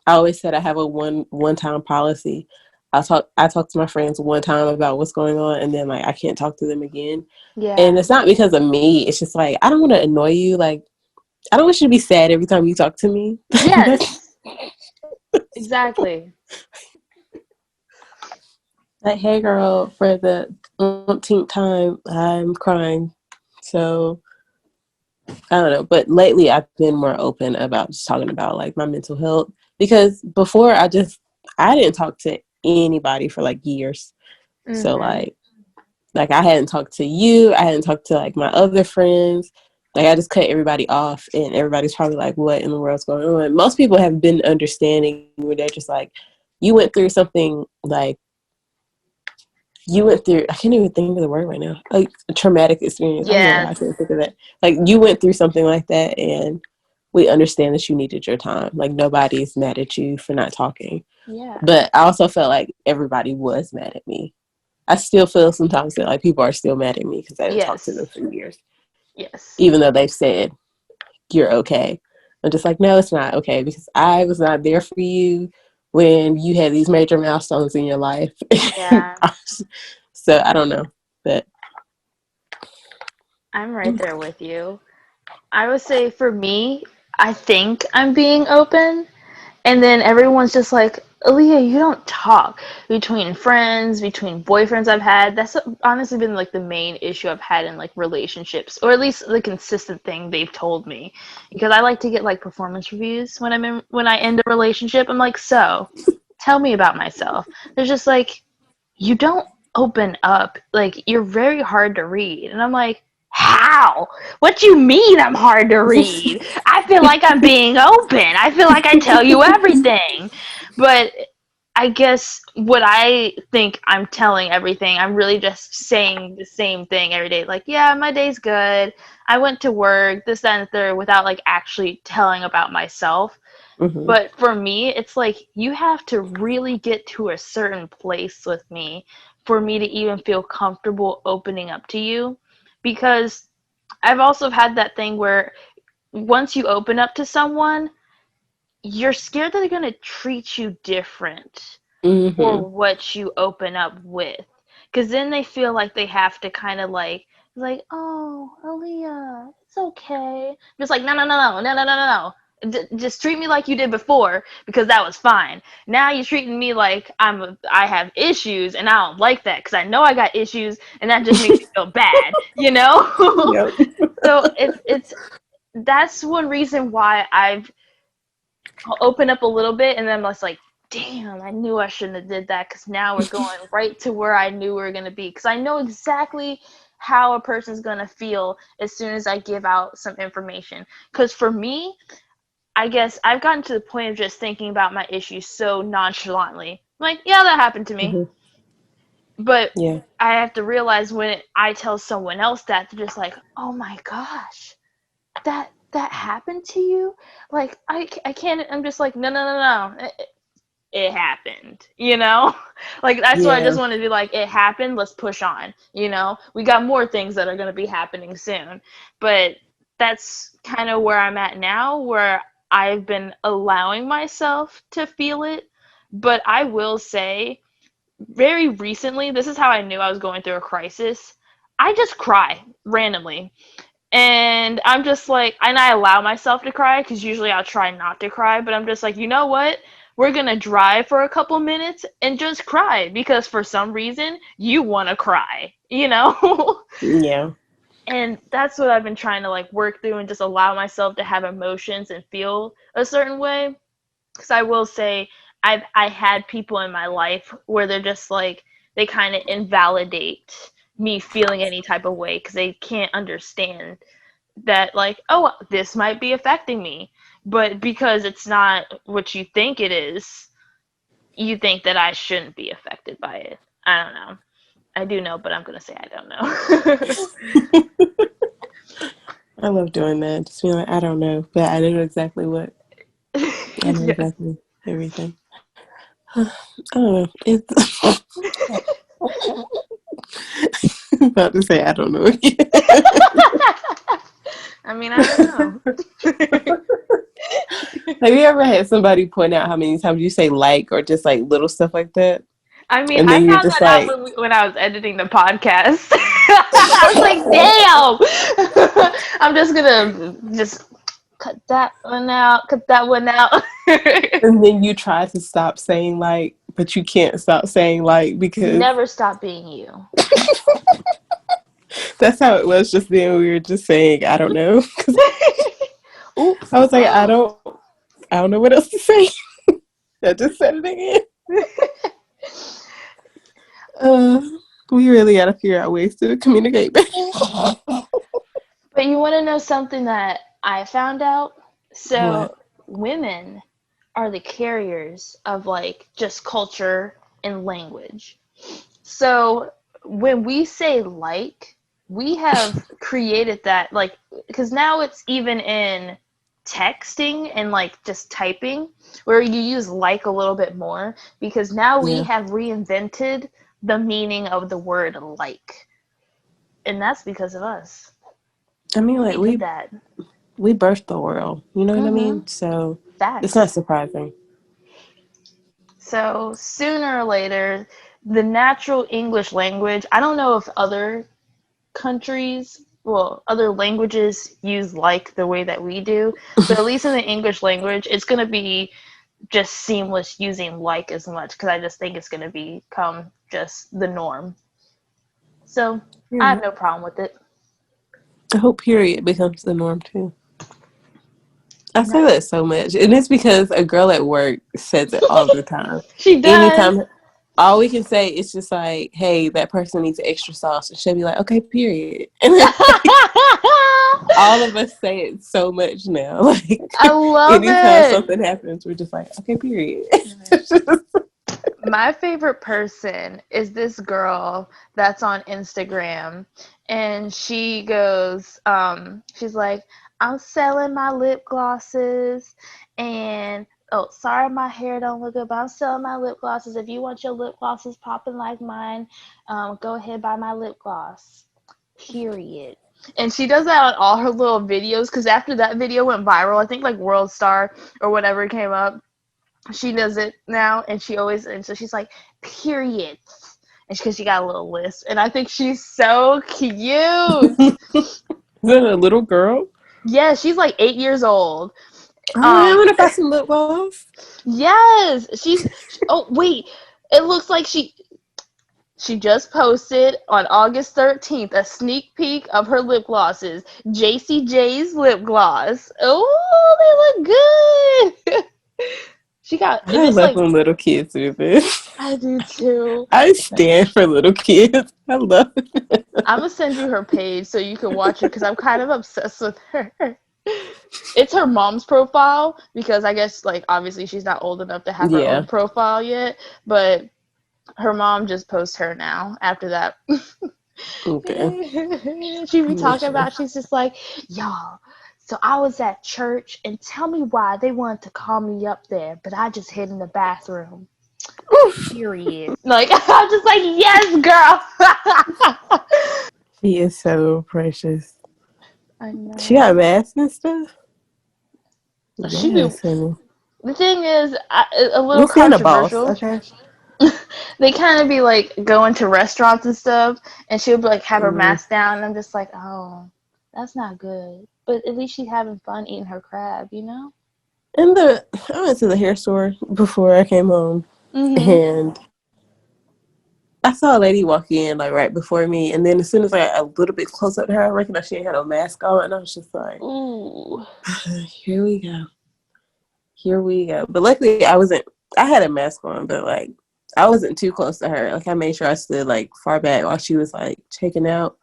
I always said I have a one time policy. I talk to my friends one time about what's going on, and then like I can't talk to them again. Yeah. And it's not because of me. It's just like I don't want to annoy you. Like, I don't want you to be sad every time you talk to me. Yes. Exactly. Like, hey girl, for the umpteenth time, I'm crying. So I don't know. But lately I've been more open about just talking about like my mental health, because before I didn't talk to anybody for like years. So like I hadn't talked to you. I hadn't talked to like my other friends. Like, I just cut everybody off, and everybody's probably like, what in the world's going on? Most people have been understanding, where they're just like, you went through something like, I can't even think of the word right now, like a traumatic experience. I don't know why I can't think of that. Like, you went through something like that, and we understand that you needed your time. Like, nobody's mad at you for not talking. Yeah. But I also felt like everybody was mad at me. I still feel sometimes that like people are still mad at me because I didn't talk to them for years. Yes. Even though they've said you're okay. I'm just like, no, it's not okay, because I was not there for you when you had these major milestones in your life. Yeah. So I don't know, but I'm right there with you. I would say for me, I think I'm being open. And then everyone's just like, Aaliyah, you don't talk between friends, between boyfriends I've had. That's honestly been like the main issue I've had in like relationships, or at least the consistent thing they've told me. Because I like to get like performance reviews when I end a relationship. I'm like, so tell me about myself. They're just like, you don't open up. Like, you're very hard to read. And I'm like, how? What you mean I'm hard to read? I feel like I'm being open. I feel like I tell you everything. But I guess what I think I'm telling everything, I'm really just saying the same thing every day. Like, yeah, my day's good. I went to work, this, that, and the third, without like actually telling about myself. But for me, it's like you have to really get to a certain place with me for me to even feel comfortable opening up to you. Because I've also had that thing where once you open up to someone, you're scared that they're going to treat you different for what you open up with. Because then they feel like they have to kind of like, oh, Aaliyah, it's okay. Just like, no. Just treat me like you did before, because that was fine. Now you're treating me like I have issues, and I don't like that, because I know I got issues, and that just makes me feel bad, you know? Yep. So that's one reason why I've opened up a little bit, and then I'm just like, damn, I knew I shouldn't have did that, because now we're going right to where I knew we were going to be, because I know exactly how a person's going to feel as soon as I give out some information. Because for me, I guess I've gotten to the point of just thinking about my issues so nonchalantly. Like, yeah, that happened to me. But Yeah. I have to realize when I tell someone else that, they're just like, oh my gosh, that happened to you? Like, I can't, I'm just like, no. It happened, you know? Like, that's why I just want to be like, it happened, let's push on, you know? We got more things that are going to be happening soon. But that's kind of where I'm at now, where I've been allowing myself to feel it. But I will say, very recently, this is how I knew I was going through a crisis. I just cry randomly. And I'm just like, and I allow myself to cry, because usually I'll try not to cry, but I'm just like, you know what? We're going to drive for a couple minutes and just cry, because for some reason you want to cry, you know? Yeah. And that's what I've been trying to like work through, and just allow myself to have emotions and feel a certain way. Because I will say, I had people in my life where they're just like, they kind of invalidate me feeling any type of way, because they can't understand that, like, oh, this might be affecting me. But because it's not what you think it is, you think that I shouldn't be affected by it. I don't know. I do know, but I'm going to say I don't know. I love doing that. Just being like, I don't know, but I know exactly what. I know exactly everything. I don't know. It's I'm about to say I don't know again. I mean, I don't know. Have you ever had somebody point out how many times you say like, or just like little stuff like that? I mean, And I then you're found just that like, out when I was editing the podcast. I was like, damn! I'm just gonna just cut that one out, and then you try to stop saying like, but you can't stop saying like, because Never stop being you. that's how it was just then. We were just saying, I don't know. Oops. I was like, I don't know what else to say. I just said it again. We really gotta figure out ways to communicate better. But you want to know something that I found out? So What? women are the carriers of like just culture and language. So when we say like, we have created that, like, because now it's even in texting and like just typing, where you use like a little bit more, because now we have reinvented the meaning of the word like. And that's because of us. I mean, like We did that. we birthed the world. You know what I mean? So it's not Facts. surprising. So sooner or later, the natural English language, I don't know if other countries, well, other languages use like the way that we do, but at least in the English language, it's going to be just seamless using like as much, because I just think it's going to become just the norm. So I have no problem with it. I hope period becomes the norm too. I say that so much, and it's because a girl at work says it all the time. She does. Anytime, all we can say is just like, "Hey, that person needs extra sauce," and she'll be like, "Okay, period." And then, all of us say it so much now. Like, I love anytime it. something happens, we're just like, "Okay, period." My favorite person is this girl that's on Instagram, and she goes, she's like, I'm selling my lip glosses, and oh, sorry, my hair don't look good, but I'm selling my lip glosses. If you want your lip glosses popping like mine, go ahead, buy my lip gloss. Period. And she does that on all her little videos, because after that video went viral, I think like World Star or whatever came up, she does it now, and she always, and so she's like, period, and because she got a little lisp, and I think she's so cute. Is that a little girl? Yeah, she's like 8 years old. I want to buy some lip gloss. Yes, she's. Oh wait, it looks like she just posted on August 13th a sneak peek of her lip glosses. JCJ's lip gloss. Oh, they look good. I love when little kids do this. I do too. I stand for little kids. I love it. I'm gonna send you her page so you can watch it because I'm kind of obsessed with her. It's her mom's profile because I guess like obviously she's not old enough to have her own profile yet, but her mom just posts her now after that. Okay. She be talking about, she's just like, y'all, so I was at church and tell me why they wanted to call me up there, but I just hid in the bathroom. Period. Like, I'm just like, yes, girl. She is so precious. I know. She got masks and stuff. She do. The thing is, a little What's controversial. Boss, okay. They kind of be like going to restaurants and stuff, and she'll be like have her mask down, and I'm just like, oh, that's not good. But at least she's having fun eating her crab, you know. And I went to the hair store before I came home, and I saw a lady walk in like right before me, and then as soon as I got a little bit close up to her, I recognized she had a mask on, and I was just like, "Ooh, here we go, here we go." But luckily, I had a mask on, but like I wasn't too close to her. Like I made sure I stood like far back while she was like checking out,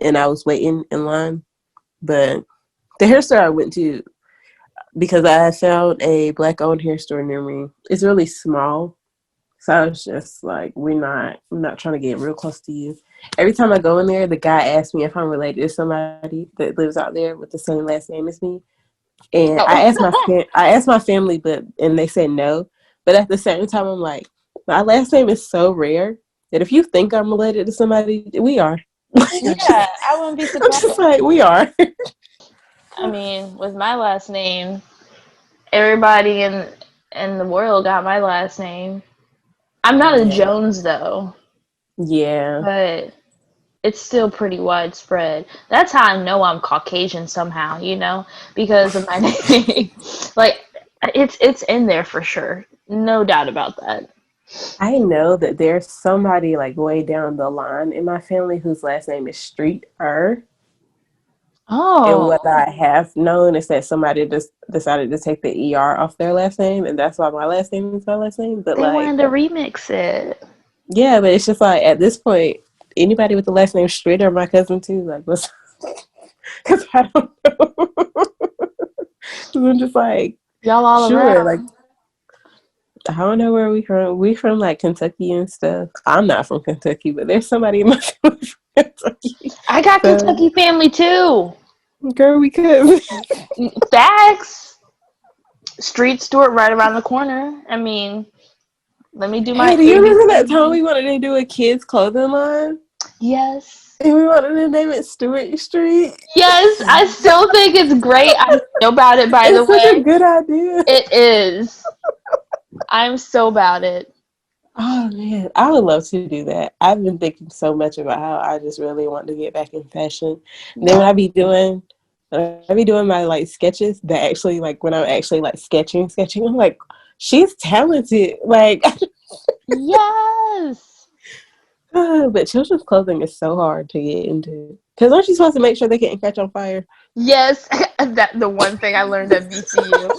and I was waiting in line. But the hair store I went to, because I found a Black-owned hair store near me, it's really small. So I was just like, I'm not trying to get real close to you. Every time I go in there, the guy asks me if I'm related to somebody that lives out there with the same last name as me. And I asked my family, and they said no. But at the same time, I'm like, my last name is so rare that if you think I'm related to somebody, we are. Yeah, I wouldn't be surprised. I'm just like, we are. I mean, with my last name, everybody in the world got my last name. I'm not a Jones, though. Yeah. But it's still pretty widespread. That's how I know I'm Caucasian somehow, you know? Because of my name. Like, it's in there for sure. No doubt about that. I know that there's somebody, like, way down the line in my family whose last name is Streeter. Oh. And what I have known is that somebody just decided to take the ER off their last name, and that's why my last name is my last name. But they wanted to remix it. Yeah, but it's just like, at this point, anybody with the last name Streeter, my cousin too, like, what's, because I don't know. I'm just like, y'all all sure, around. Like, I don't know where we from. We from like Kentucky and stuff. I'm not from Kentucky, but there's somebody in my family from Kentucky. I got Kentucky family too. Girl, we could. Facts. Street Stewart right around the corner. I mean, let me do my. Hey, do you remember that time we wanted to do a kids' clothing line? Yes. And we wanted to name it Stewart Street. Yes, I still think it's great. I know about it, by the way. It's such a good idea. It is. I'm so about it. Oh, man. I would love to do that. I've been thinking so much about how I just really want to get back in fashion. And then when I be doing my, like, sketches, that actually, like, when I'm actually, like, sketching, I'm like, she's talented. Like, yes. But children's clothing is so hard to get into. Because aren't you supposed to make sure they can't catch on fire? Yes. That's the one thing I learned at VCU.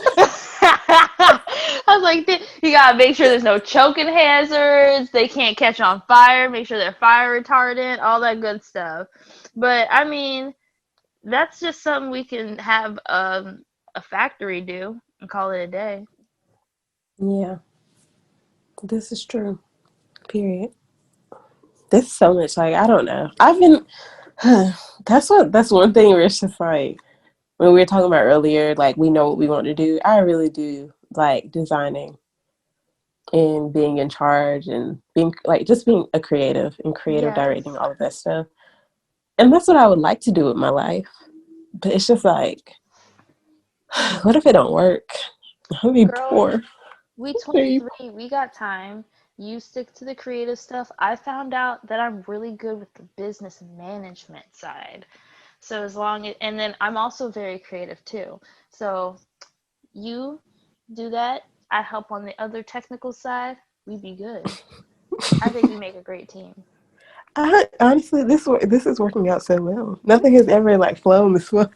I was like, you gotta make sure there's no choking hazards, they can't catch on fire, make sure they're fire retardant, all that good stuff. But I mean, that's just something we can have a factory do and call it a day. Yeah, this is true. Period. There's so much, like, I don't know. That's one thing where it's just like, when we were talking about earlier, like, we know what we want to do. I really do like designing and being in charge and being a creative and creative directing, all of that stuff. And that's what I would like to do with my life. But it's just like, what if it don't work? I'll be poor. We 23, we got time. You stick to the creative stuff. I found out that I'm really good with the business management side. So and then I'm also very creative too. So you do that. I help on the other technical side. We'd be good. I think we make a great team. Honestly, this is working out so well. Nothing has ever, like, flown this well.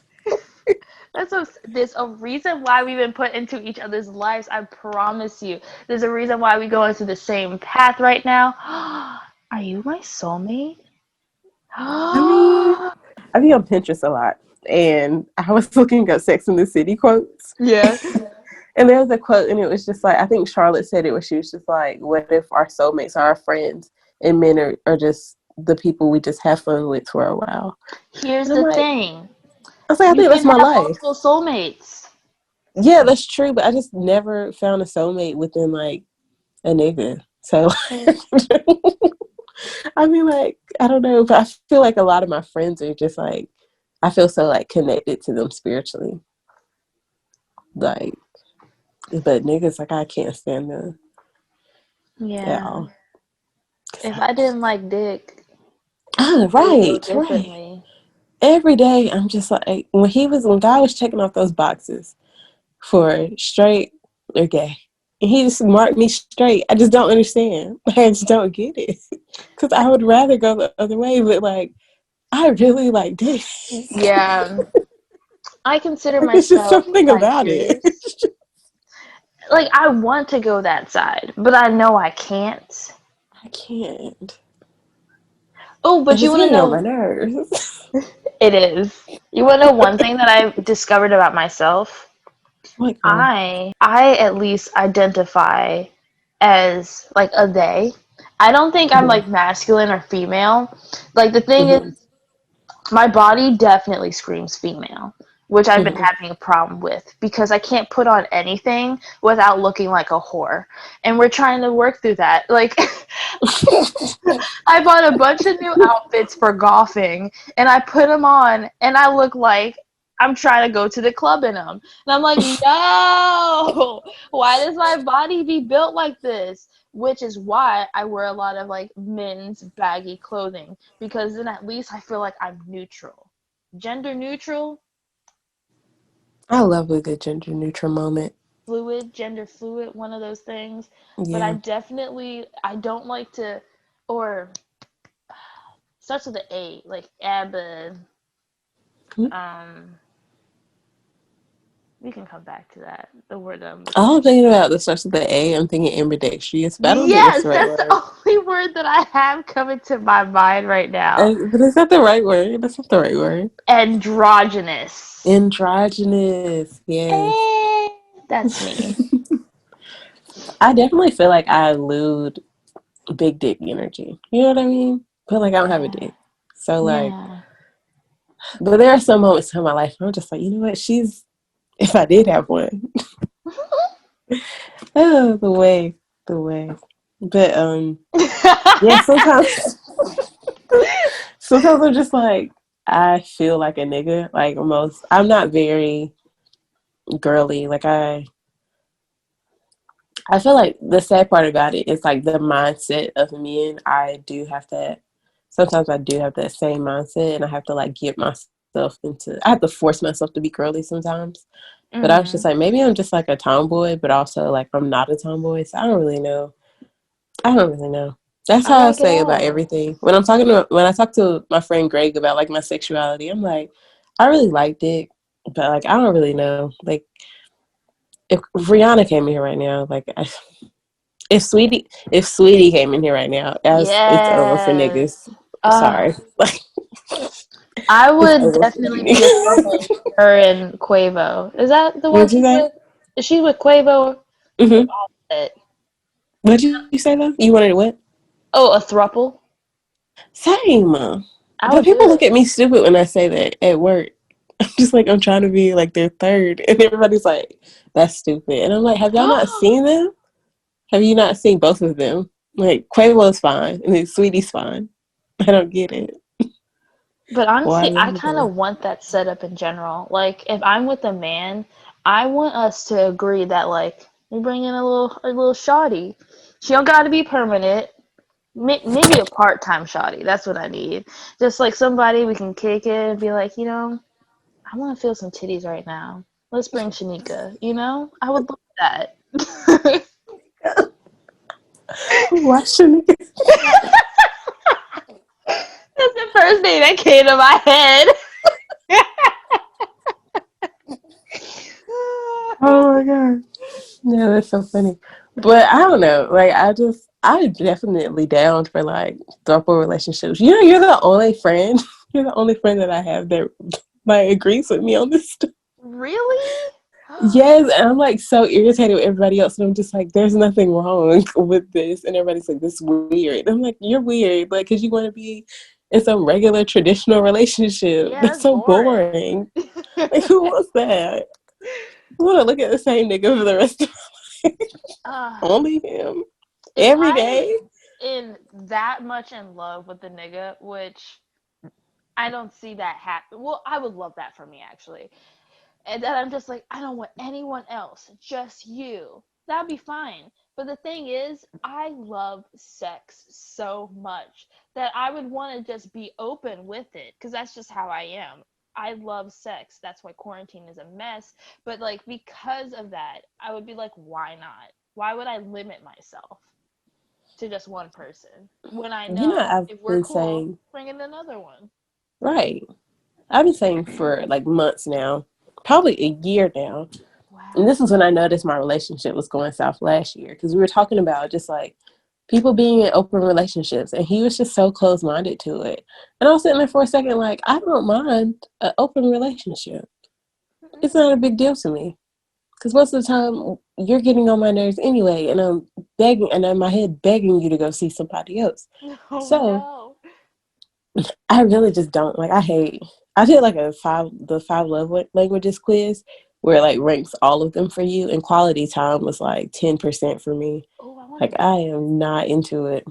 There's a reason why we've been put into each other's lives. I promise you. There's a reason why we go into the same path right now. Are you my soulmate? I mean, I be on Pinterest a lot, and I was looking up Sex in the City quotes. Yeah. And there was a quote, and it was just like, I think Charlotte said it, where she was just like, what if our soulmates are our friends, and men are just the people we just have fun with for a while? Here's the thing. I was like, I think that's my life. Multiple soulmates. Yeah, that's true, but I just never found a soulmate within, like, a nigga. So, I mean, like, I don't know, but I feel like a lot of my friends are just, like, I feel so, like, connected to them spiritually. Like, but niggas, like, I can't stand them. Yeah. If I didn't like dick. Right. Every day, I'm just like, when God was checking off those boxes for straight or gay, and he just marked me straight, I just don't understand. I just don't get it. Because I would rather go the other way, but, like, I really like dick. Yeah. I consider myself. It's just something about it. Like, I want to go that side, but I know I can't. I can't. Oh, but you want to know? On my nerves. It is. You want to know one thing that I discovered about myself? What? I at least identify as, like, a they. I don't think I'm, like, masculine or female. Like, the thing is, my body definitely screams female, which I've been having a problem with because I can't put on anything without looking like a whore. And we're trying to work through that. Like, I bought a bunch of new outfits for golfing, and I put them on, and I look like I'm trying to go to the club in them. And I'm like, no! Why does my body be built like this? Which is why I wear a lot of, like, men's baggy clothing, because then at least I feel like I'm neutral. Gender neutral. I love a good gender neutral moment. Gender fluid, one of those things. Yeah. But I don't like to, or starts with an A, like Abba. We can come back to that. The word I'm thinking about the starts with the A. I'm thinking ambidextrous, but I don't think that's the right word. That's the only word that I have coming to my mind right now. But is that the right word? That's not the right word. Androgynous. Yes. That's me. I definitely feel like I elude big dick energy. You know what I mean? But, like, I don't have a dick. So, like, but there are some moments in my life where I'm just like, you know what? If I did have one. Oh, the way. But, yeah, sometimes I'm just like, I feel like a nigga. Like, I'm not very girly. Like, I feel like the sad part about it is, like, the mindset of men. Sometimes I do have that same mindset, and I have to, like, I have to force myself to be girly sometimes. But I was just like, maybe I'm just, like, a tomboy, but also, like, I'm not a tomboy. So I don't really know. That's how I say about everything. When I talk to my friend Greg about, like, my sexuality, I'm like, I really like dick, but, like, I don't really know. Like, if Rihanna came in here right now, like, if Sweetie came in here right now, it's over for niggas. Sorry. I would definitely be a soulmate with her and Quavo. Is that the one she's with? Is she with Quavo? What did you say, though? You wanted what? Oh, a throuple? Same. But people look at me stupid when I say that at work. I'm just like, I'm trying to be, like, their third. And everybody's like, that's stupid. And I'm like, have y'all not seen them? Have you not seen both of them? Like, Quavo's fine. And then Sweetie's fine. I don't get it. But honestly, I kind of want that setup in general. Like, if I'm with a man, I want us to agree that, like, we bring in a little shawty. She don't got to be permanent. Maybe a part-time shawty. That's what I need. Just, like, somebody we can kick it and be like, you know, I want to feel some titties right now. Let's bring Shanika. You know, I would love that. Why Shanika? That's the first thing that came to my head. my god. No, that's so funny. But I don't know. Like, I'm definitely down for like throuple relationships. You know, you're the only friend. You're the only friend that I have that like agrees with me on this stuff. Really? Yes, and I'm like so irritated with everybody else, and I'm just like, there's nothing wrong with this, and everybody's like, this is weird. I'm like, you're weird, like, because you want to be in some regular traditional relationship. Yeah, That's that's so boring. boring. Like, who wants that? I want to look at the same nigga for the rest of my life. uh, Only him if every I'm day. in that much in love with the nigga, which I don't see that happen. Well, I would love that for me actually. And then I'm just like, I don't want anyone else, just you. That'd be fine. But the thing is, I love sex so much that I would want to just be open with it because that's just how I am. I love sex. That's why quarantine is a mess. But like because of that, I would be like, why not? Why would I limit myself to just one person when I You know, know I've if we're been cool, saying, bring in another one. right. I've been saying for like months now, probably a year now. And Wow. this is when I noticed my relationship was going south last year because we were talking about just like people being in open relationships, and he was just so close minded to it. And I was sitting there for a second, like, I don't mind an open relationship. It's not a big deal to me because most of the time you're getting on my nerves anyway, and I'm begging, and in my head begging you to go see somebody else. Oh So no. I really just don't like. I did like the five love languages quiz where it like ranks all of them for you, and quality time was like 10% for me. Oh, I want to Like do I that. am not into it.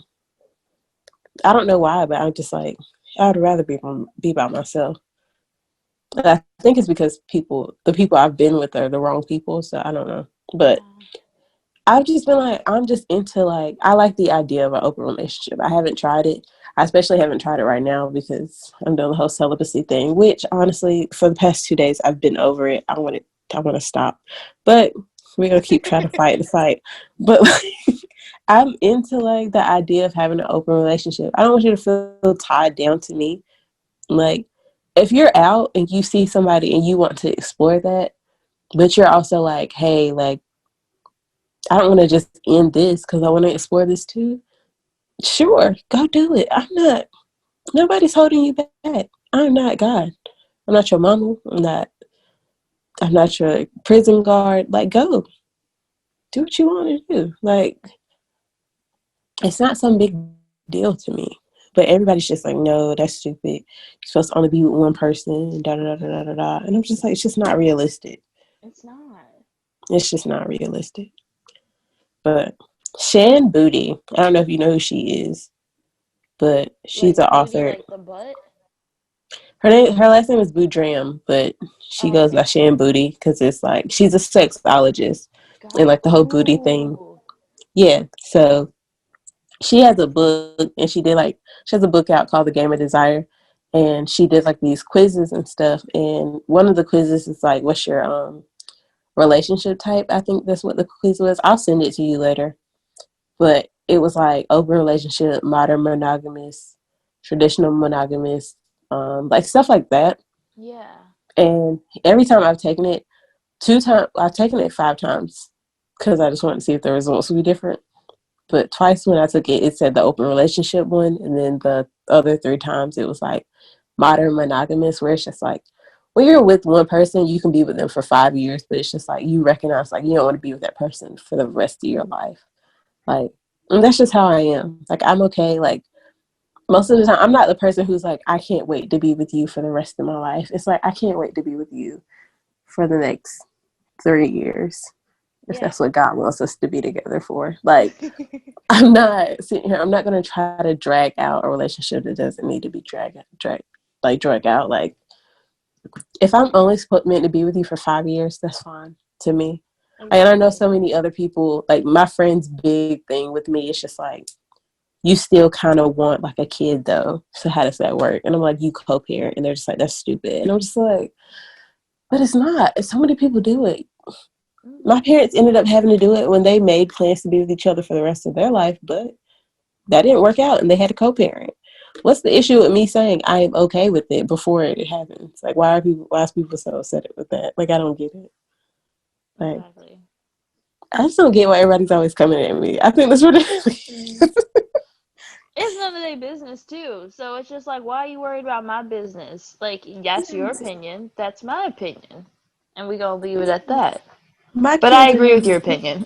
I don't know why, but I'm just like I would rather be by myself. And I think it's because the people I've been with are the wrong people, so I don't know. But Yeah. I've just been like, I'm just into like, I like the idea of an open relationship. I haven't tried it. I especially haven't tried it right now because I'm doing the whole celibacy thing, which honestly, for the past 2 days, I've been over it. I want to stop, but we're going to keep trying to fight the fight. But like, I'm into like the idea of having an open relationship. I don't want you to feel tied down to me. Like, if you're out and you see somebody and you want to explore that, but you're also like, hey, like, I don't want to just end this because I want to explore this too. Sure, go do it. Nobody's holding you back. I'm not God. I'm not your mama. I'm not your prison guard. Like, go. Do what you want to do. Like, it's not some big deal to me. But everybody's just like, no, that's stupid. You're supposed to only be with one person, da da da da da da. And I'm just like, it's just not realistic. It's not. It's just not realistic. But Shan Booty, I don't know if you know who she is, but she's Like an booty, author. like the butt. Her last name is Boudram, but she goes by Okay. Shan Booty because it's like she's a sexologist and Got. like the whole booty thing. Ooh. Yeah, so she has a book and she has a book out called The Game of Desire, and she did like these quizzes and stuff. And one of the quizzes is like, what's your relationship type? I think that's what the quiz was. I'll send it to you later. But it was like open relationship, modern monogamous, traditional monogamous, like stuff like that. Yeah. And every time I've taken it, I've taken it 5 times because I just wanted to see if the results would be different. But twice when I took it, it said the open relationship one, and then the other 3 times it was like modern monogamous, where it's just like when you're with one person, you can be with them for 5 years, but it's just like you recognize like you don't want to be with that person for the rest of your life. Like, and that's just how I am. Like, I'm okay. Like, most of the time, I'm not the person who's like, I can't wait to be with you for the rest of my life. It's like, I can't wait to be with you for the next 3 years, if Yeah. that's what God wants us to be together for. Like, I'm not sitting here, I'm not going to try to drag out a relationship that doesn't need to be drag out. Like, if I'm only meant to be with you for 5 years, that's fine to me. And I know Exactly. so many other people, like my friend's big thing with me, it's just like, you still kind of want like a kid though. So how does that work? And I'm like, you co-parent. And they're just like, that's stupid. And I'm just like, but it's not. So many people do it. My parents ended up having to do it when they made plans to be with each other for the rest of their life, but that didn't work out and they had to co-parent. What's the issue with me saying I am okay with it before it happens? Like, why is people so upset with that? Like, I don't get it. Like, Exactly. I just don't get why everybody's always coming at me. I think that's what it is. It's none of their business too. So it's just like, why are you worried about my business? Like, that's your opinion. That's my opinion. And we gonna leave it at that. My But I kids are agree with just, your opinion.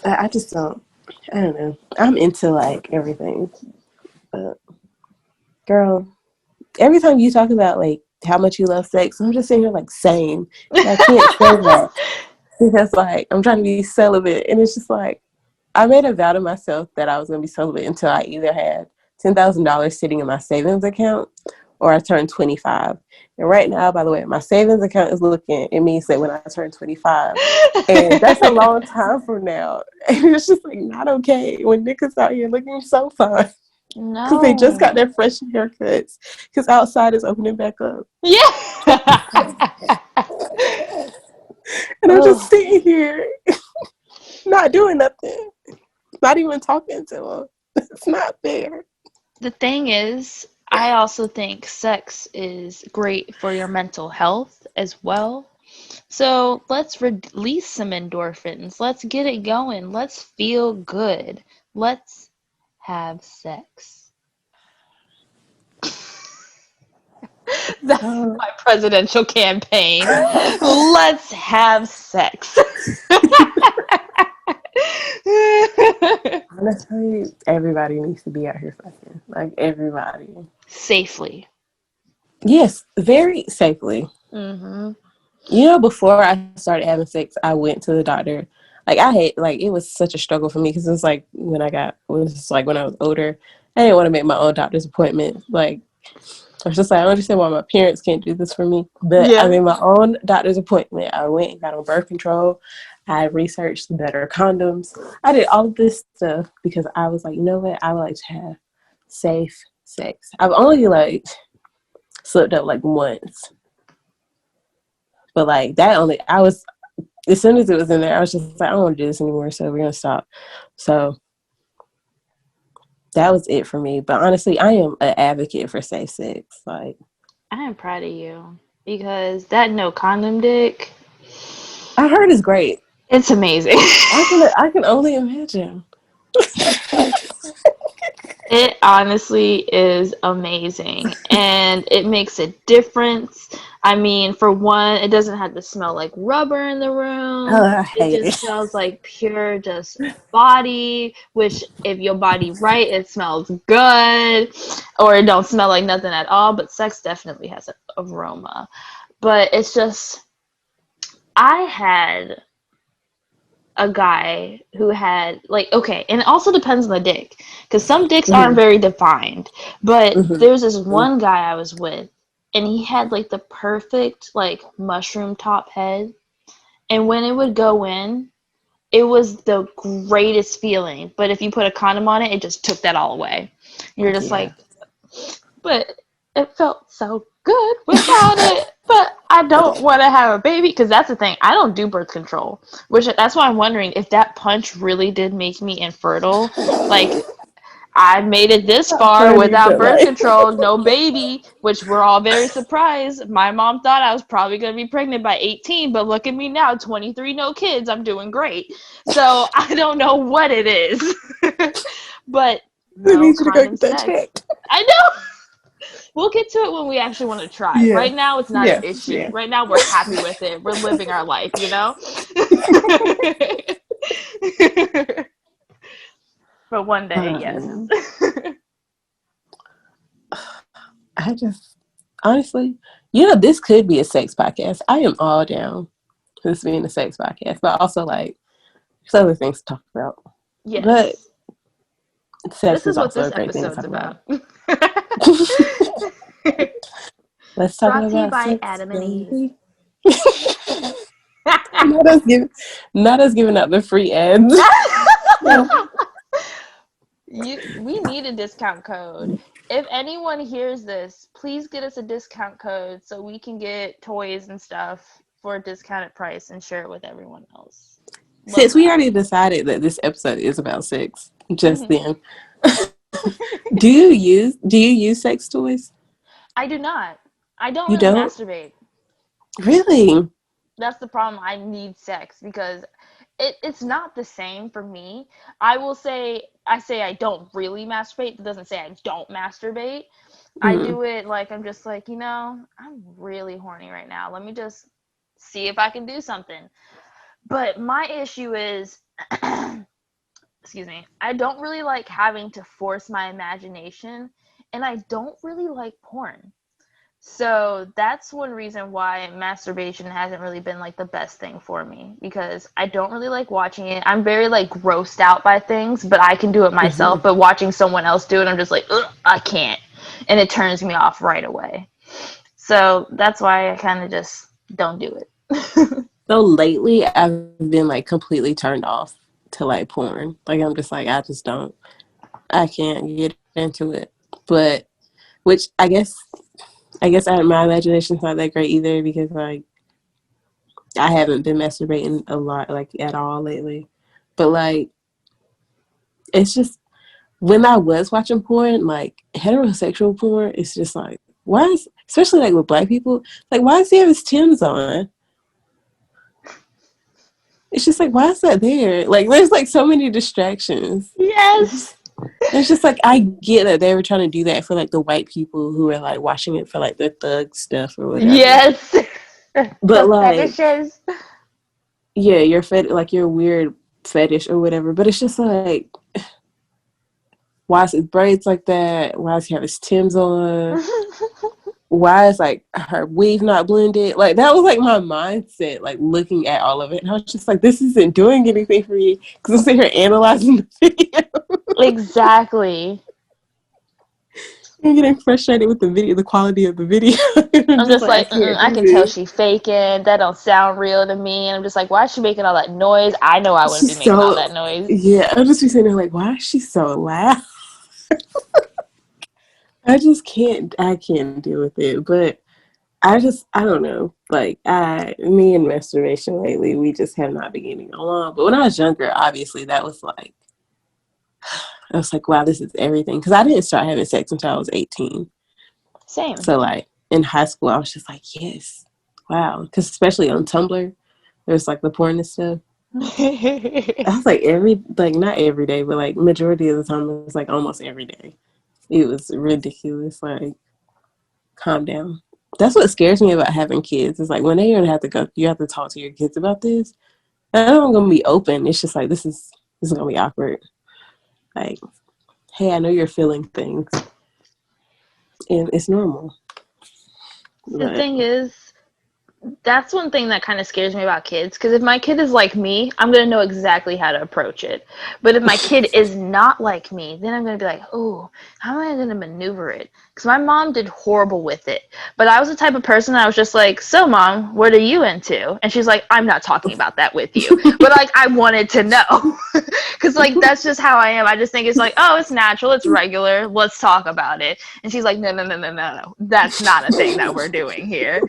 I just don't. I don't know. I'm into like everything, but girl, every time you talk about like how much you love sex, I'm just sitting here like same. I can't say that because like I'm trying to be celibate, and it's just like I made a vow to myself that I was going to be celibate until I either had $10,000 sitting in my savings account or I turned 25. And right now, by the way, my savings account is looking. It means that when I turn 25, and that's a long time from now. And it's just like not okay when niggas out here looking so fine. Because they just got No. their fresh haircuts. Because outside is opening back up. Yeah. And I'm just Oh. sitting here, not doing nothing. Not even talking to them. It's not fair. The thing is, I also think sex is great for your mental health as well. So let's release some endorphins. Let's get it going. Let's feel good. Let's have sex. That's So, my presidential campaign. Let's have sex. honestly, everybody needs to be out here fucking. Like, everybody. Safely. Yes, very safely. Mm-hmm. You know, before I started having sex, I went to the doctor. Like, I hate, like, it was such a struggle for me because it was like when it was like when I was older, I didn't want to make my own doctor's appointment. Like, I was just like, I understand why my parents can't do this for me. But I Yeah. made my own doctor's appointment. I went and got on birth control. I researched better condoms. I did all of this stuff because I was like, you know what? I would like to have safe sex. I've only like slipped up like once. But like that only, I was, as soon as it was in there, I was just like, I don't want to do this anymore. So we're going to stop. So that was it for me. But honestly, I am an advocate for safe sex. Like, I am proud of you because that no condom dick, I heard it's great. it's amazing. I can only imagine. It honestly is amazing and it makes a difference. I mean, for one, it doesn't have to smell like rubber in the room. Oh, I It hate just it. smells like pure just body, which if your body right, it smells good or it don't smell like nothing at all, but sex definitely has an aroma. But it's just I had a guy who had like okay, and it also depends on the dick because some dicks aren't Mm-hmm. very defined, but Mm-hmm. there's this one guy I was with and he had like the perfect like mushroom top head, and when it would go in, it was the greatest feeling, but if you put a condom on it, it just took that all away. You're just Yeah. like, but it felt so good without it. But I don't want to have a baby because that's the thing. I don't do birth control, which that's why I'm wondering if that punch really did make me infertile. Like I made it this Not far funny, without but birth like, control, no baby, which we're all very surprised. My mom thought I was probably going to be pregnant by 18, but look at me now, 23, no kids. I'm doing great. So I don't know what it is. But I no need you to go condom get that sex. checked. I know. We'll get to it when we actually want to try. Yeah. Right now, it's not an Yeah. issue. Yeah. Right now, we're happy with it. We're living our life, you know? But one day, yes. I just, honestly, this could be a sex podcast. I am all down for this being a sex podcast, but also like, there's other things to talk about. But Yes. sex This is is what also this a great thing to episode's talk about. about. Let's talk Brought to you about by sex, Adam and Eve. baby. not us giving, not us giving out the free ads. We need a discount code. If anyone hears this, please get us a discount code so we can get toys and stuff for a discounted price and share it with everyone else. Love Since we that. already decided that this episode is about sex, just Mhm. then, do you use sex toys? I do not. I don't You really don't? masturbate. Really? That's the problem. I need sex because it's not the same for me. I will say I don't really masturbate. It doesn't say I don't masturbate. I Mm. do it like I'm just like, I'm really horny right now. Let me just see if I can do something. But my issue is excuse me, I don't really like having to force my imagination, and I don't really like porn. So that's one reason why masturbation hasn't really been like the best thing for me, because I don't really like watching it. I'm very like grossed out by things, but I can do it Mm-hmm. myself. But watching someone else do it, I'm just like, ugh, I can't. And it turns me off right away. So that's why I kind of just don't do it. So lately, I've been like completely turned off to like porn. Like I'm just like I can't get into it. But which my imagination's not that great either because like I haven't been masturbating a lot like at all lately. But like it's just when I was watching porn, like heterosexual porn, it's just like why is especially like with black people, like why does he have his Tim's on? It's just like, why is that there? Like, there's like so many distractions. Yes. It's just like, I get that they were trying to do that for like the white people who are like watching it for like their thug stuff or whatever. Yes. But The like, fetishes. yeah, like your weird fetish or whatever. But it's just like, why is his braids like that? Why does he have his Timbs on? Why is like her weave not blended? Like that was like my mindset, like looking at all of it. And I was just like, this isn't doing anything for you because I'm sitting here analyzing the video. Exactly. I'm getting frustrated with the video, the quality of the video. I'm I'm just just like, I like, can't I do can tell this. she faking. That don't sound real to me. And I'm just like, why is she making all that noise? I know I wouldn't be She's making all so, that noise. yeah, I'm just be sitting there like, why is she so loud? I can't deal with it. But I don't know. Like, me and masturbation lately, we just have not been getting along. But when I was younger, obviously, that was like, I was like, wow, this is everything. Because I didn't start having sex until I was 18. Same. So, like, in high school, I was just like, yes, wow. Because especially on Tumblr, there's like the porn and stuff. I was like not every day, but like majority of the time it was like almost every day. It was ridiculous. Like, calm down. That's what scares me about having kids. It's like when they're gonna have to go, you have to talk to your kids about this. And I'm gonna be open. It's just like this is gonna be awkward. Like, hey, I know you're feeling things, and it's normal. The But thing is, that's one thing that kind of scares me about kids, because if my kid is like me, I'm going to know exactly how to approach it. But if my kid is not like me, then I'm going to be like, oh, how am I going to maneuver it? Because my mom did horrible with it. But I was the type of person that was just like, so mom, what are you into? And she's like, I'm not talking about that with you. But like, I wanted to know. Because like, that's just how I am. I just think it's like, oh, it's natural, it's regular, let's talk about it. And she's like, no, no, no, no, no, no, that's not a thing that we're doing here.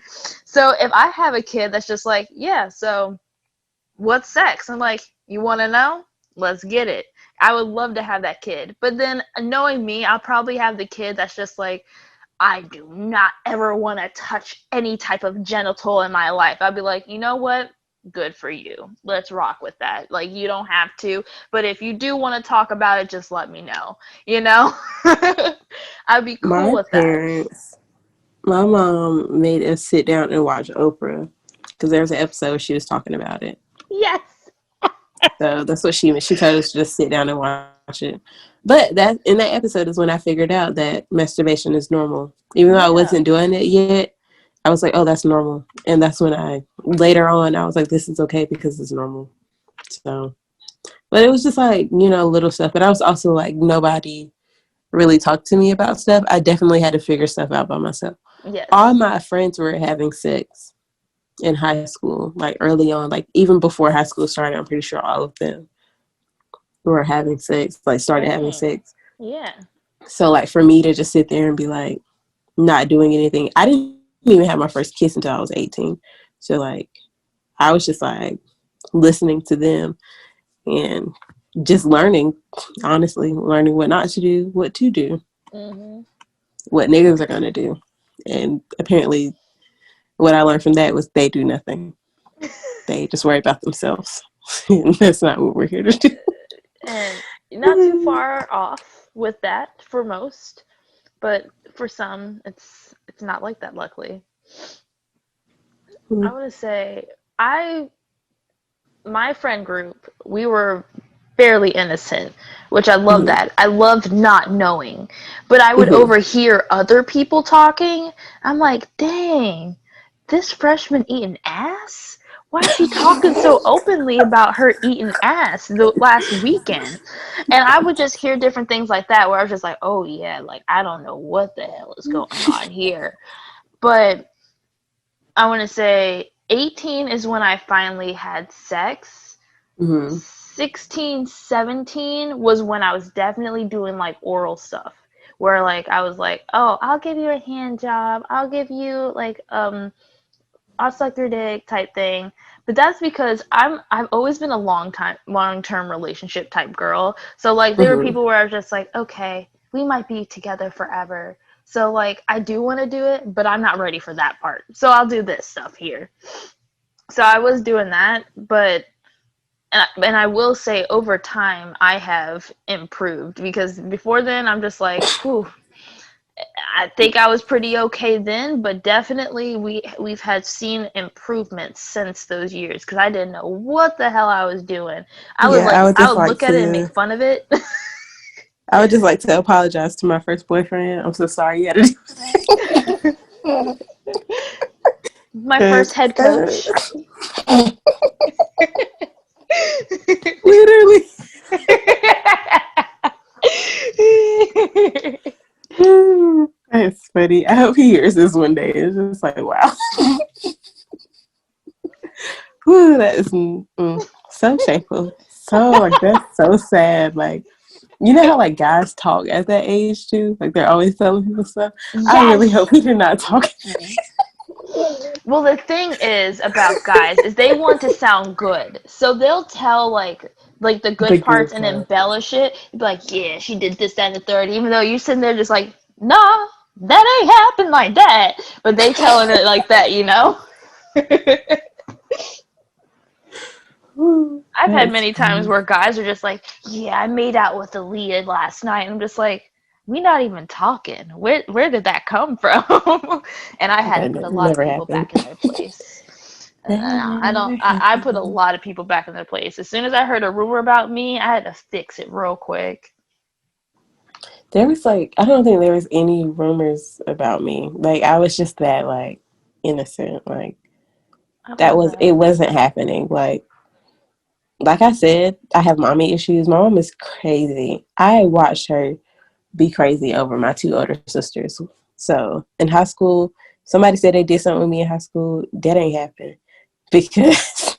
So if I have a kid that's just like, yeah, so what's sex? I'm like, you want to know? Let's get it. I would love to have that kid. But then knowing me, I'll probably have the kid that's just like, I do not ever want to touch any type of genital in my life. I'd be like, you know what? Good for you. Let's rock with that. Like, you don't have to. But if you do want to talk about it, just let me know. You know? I'd be cool my with that. parents, my mom made us sit down and watch Oprah because there was an episode she was talking about it. Yes. So that's what she told us to just sit down and watch it. But that in that episode is when I figured out that masturbation is normal. Even though I wasn't doing it yet, I was like, oh, that's normal. And that's when later on, I was like, this is okay because it's normal. So, but it was just like, little stuff. But I was also like, nobody really talked to me about stuff. I definitely had to figure stuff out by myself. Yes. All my friends were having sex in high school, like early on, like even before high school started. I'm pretty sure all of them were having sex, like started having sex. Yeah. So like for me to just sit there and be like not doing anything, I didn't even have my first kiss until I was 18. So like I was just like listening to them and just learning, honestly, learning what not to do, what to do, what niggas are gonna do. And apparently what I learned from that was they do nothing. They just worry about themselves. That's not what we're here to do. And not too far off with that for most, but for some, it's not like that, luckily. I want to say, my friend group, we were fairly innocent, which I love that. I loved not knowing. But I would overhear other people talking. I'm like, dang, this freshman eating ass? Why is she talking so openly about her eating ass the last weekend? And I would just hear different things like that where I was just like, oh yeah, like I don't know what the hell is going on here. But I want to say 18 is when I finally had sex. 16, 17 was when I was definitely doing like oral stuff. Where like I was like, oh, I'll give you a hand job. I'll give you like I'll suck your dick type thing. But that's because I've always been a long-term relationship type girl. So like there were people where I was just like, okay, we might be together forever. So like I do want to do it, but I'm not ready for that part. So I'll do this stuff here. So I was doing that, but and I will say over time I have improved, because before then I'm just like, ooh, I think I was pretty okay then, but definitely we've had seen improvements since those years, because I didn't know what the hell I was doing. I would look at it and make fun of it. I would just like to apologize to my first boyfriend. I'm so sorry you had to do that. My first head coach. Literally. That's funny. I hope he hears this one day. It's just like, wow. Whew, that is so shameful. So like that's so sad. Like, you know how like guys talk at that age too? Like they're always telling people stuff. Yes. I really hope he did not talk. Well, the thing is about guys is they want to sound good, so they'll tell like the good parts and embellish it. Be like, yeah, she did this, that, and the third, even though you're sitting there just like, nah, that ain't happened like that. But they telling it like that, you know. I've had many times where guys are just like, yeah, I made out with Aaliyah last night. And I'm just like, we not even talking. Where did that come from? And I had to put a lot of people back in their place. I put a lot of people back in their place. As soon as I heard a rumor about me, I had to fix it real quick. There was like, I don't think there was any rumors about me. Like, I was just that like innocent. Like it wasn't happening. Like I said, I have mommy issues. My mom is crazy. I watched her be crazy over my two older sisters. So in high school, somebody said they did something with me in high school. That ain't happen, because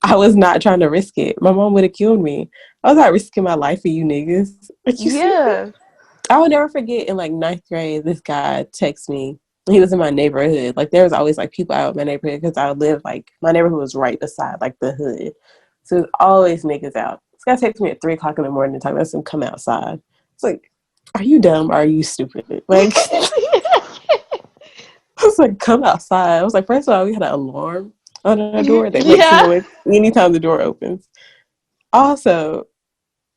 I was not trying to risk it. My mom would have killed me. I was not risking my life for you niggas. Yeah. I will never forget, in like 9th grade, this guy texted me. He was in my neighborhood. Like there was always like people out in my neighborhood, because I lived like, my neighborhood was right beside like the hood. So there's always niggas out. This guy texts me at 3 o'clock in the morning and talking about some come outside. It's like, are you dumb or are you stupid? Like, I was like, come outside. I was like, first of all, we had an alarm on our door that makes noise anytime the door opens. Also,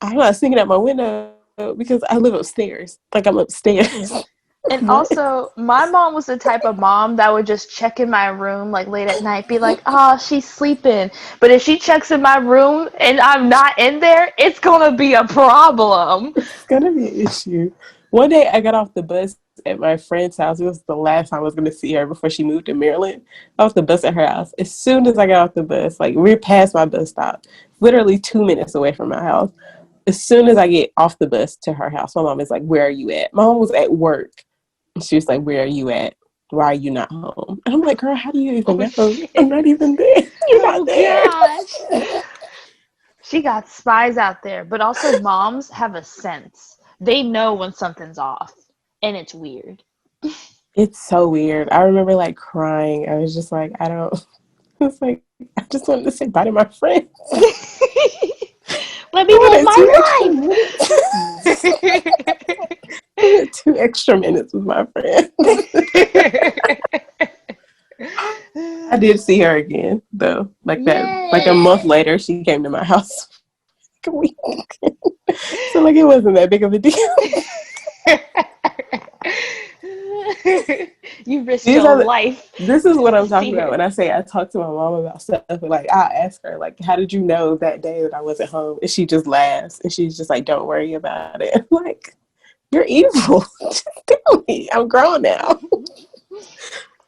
I'm not singing at my window because I live upstairs. Like, I'm upstairs. And also, my mom was the type of mom that would just check in my room like late at night, be like, oh, she's sleeping. But if she checks in my room and I'm not in there, it's going to be a problem. It's going to be an issue. One day I got off the bus at my friend's house. It was the last time I was going to see her before she moved to Maryland. I was off the bus at her house. As soon as I got off the bus, like we're past my bus stop, literally 2 minutes away from my house. As soon as I get off the bus to her house, my mom is like, where are you at? My mom was at work. She was like, where are you at? Why are you not home? And I'm like, girl, how do you even know? Shit. I'm not even there. You're not there. Gosh. She got spies out there. But also moms have a sense. They know when something's off. And it's weird. It's so weird. I remember like crying. I was just like, I was like, I just wanted to say bye to my friends. Let me live my life. 2 extra minutes with my friend. I did see her again though. Like that, like a Yay! month later, she came to my house. So like it wasn't that big of a deal. You risked These your are the, life this is what just I'm to see talking about her. when I say I talk to my mom about stuff. But like I ask her, like, how did you know that day that I wasn't home? And she just laughs and she's just like, don't worry about it. I'm like, you're evil. Just tell me. I'm grown now.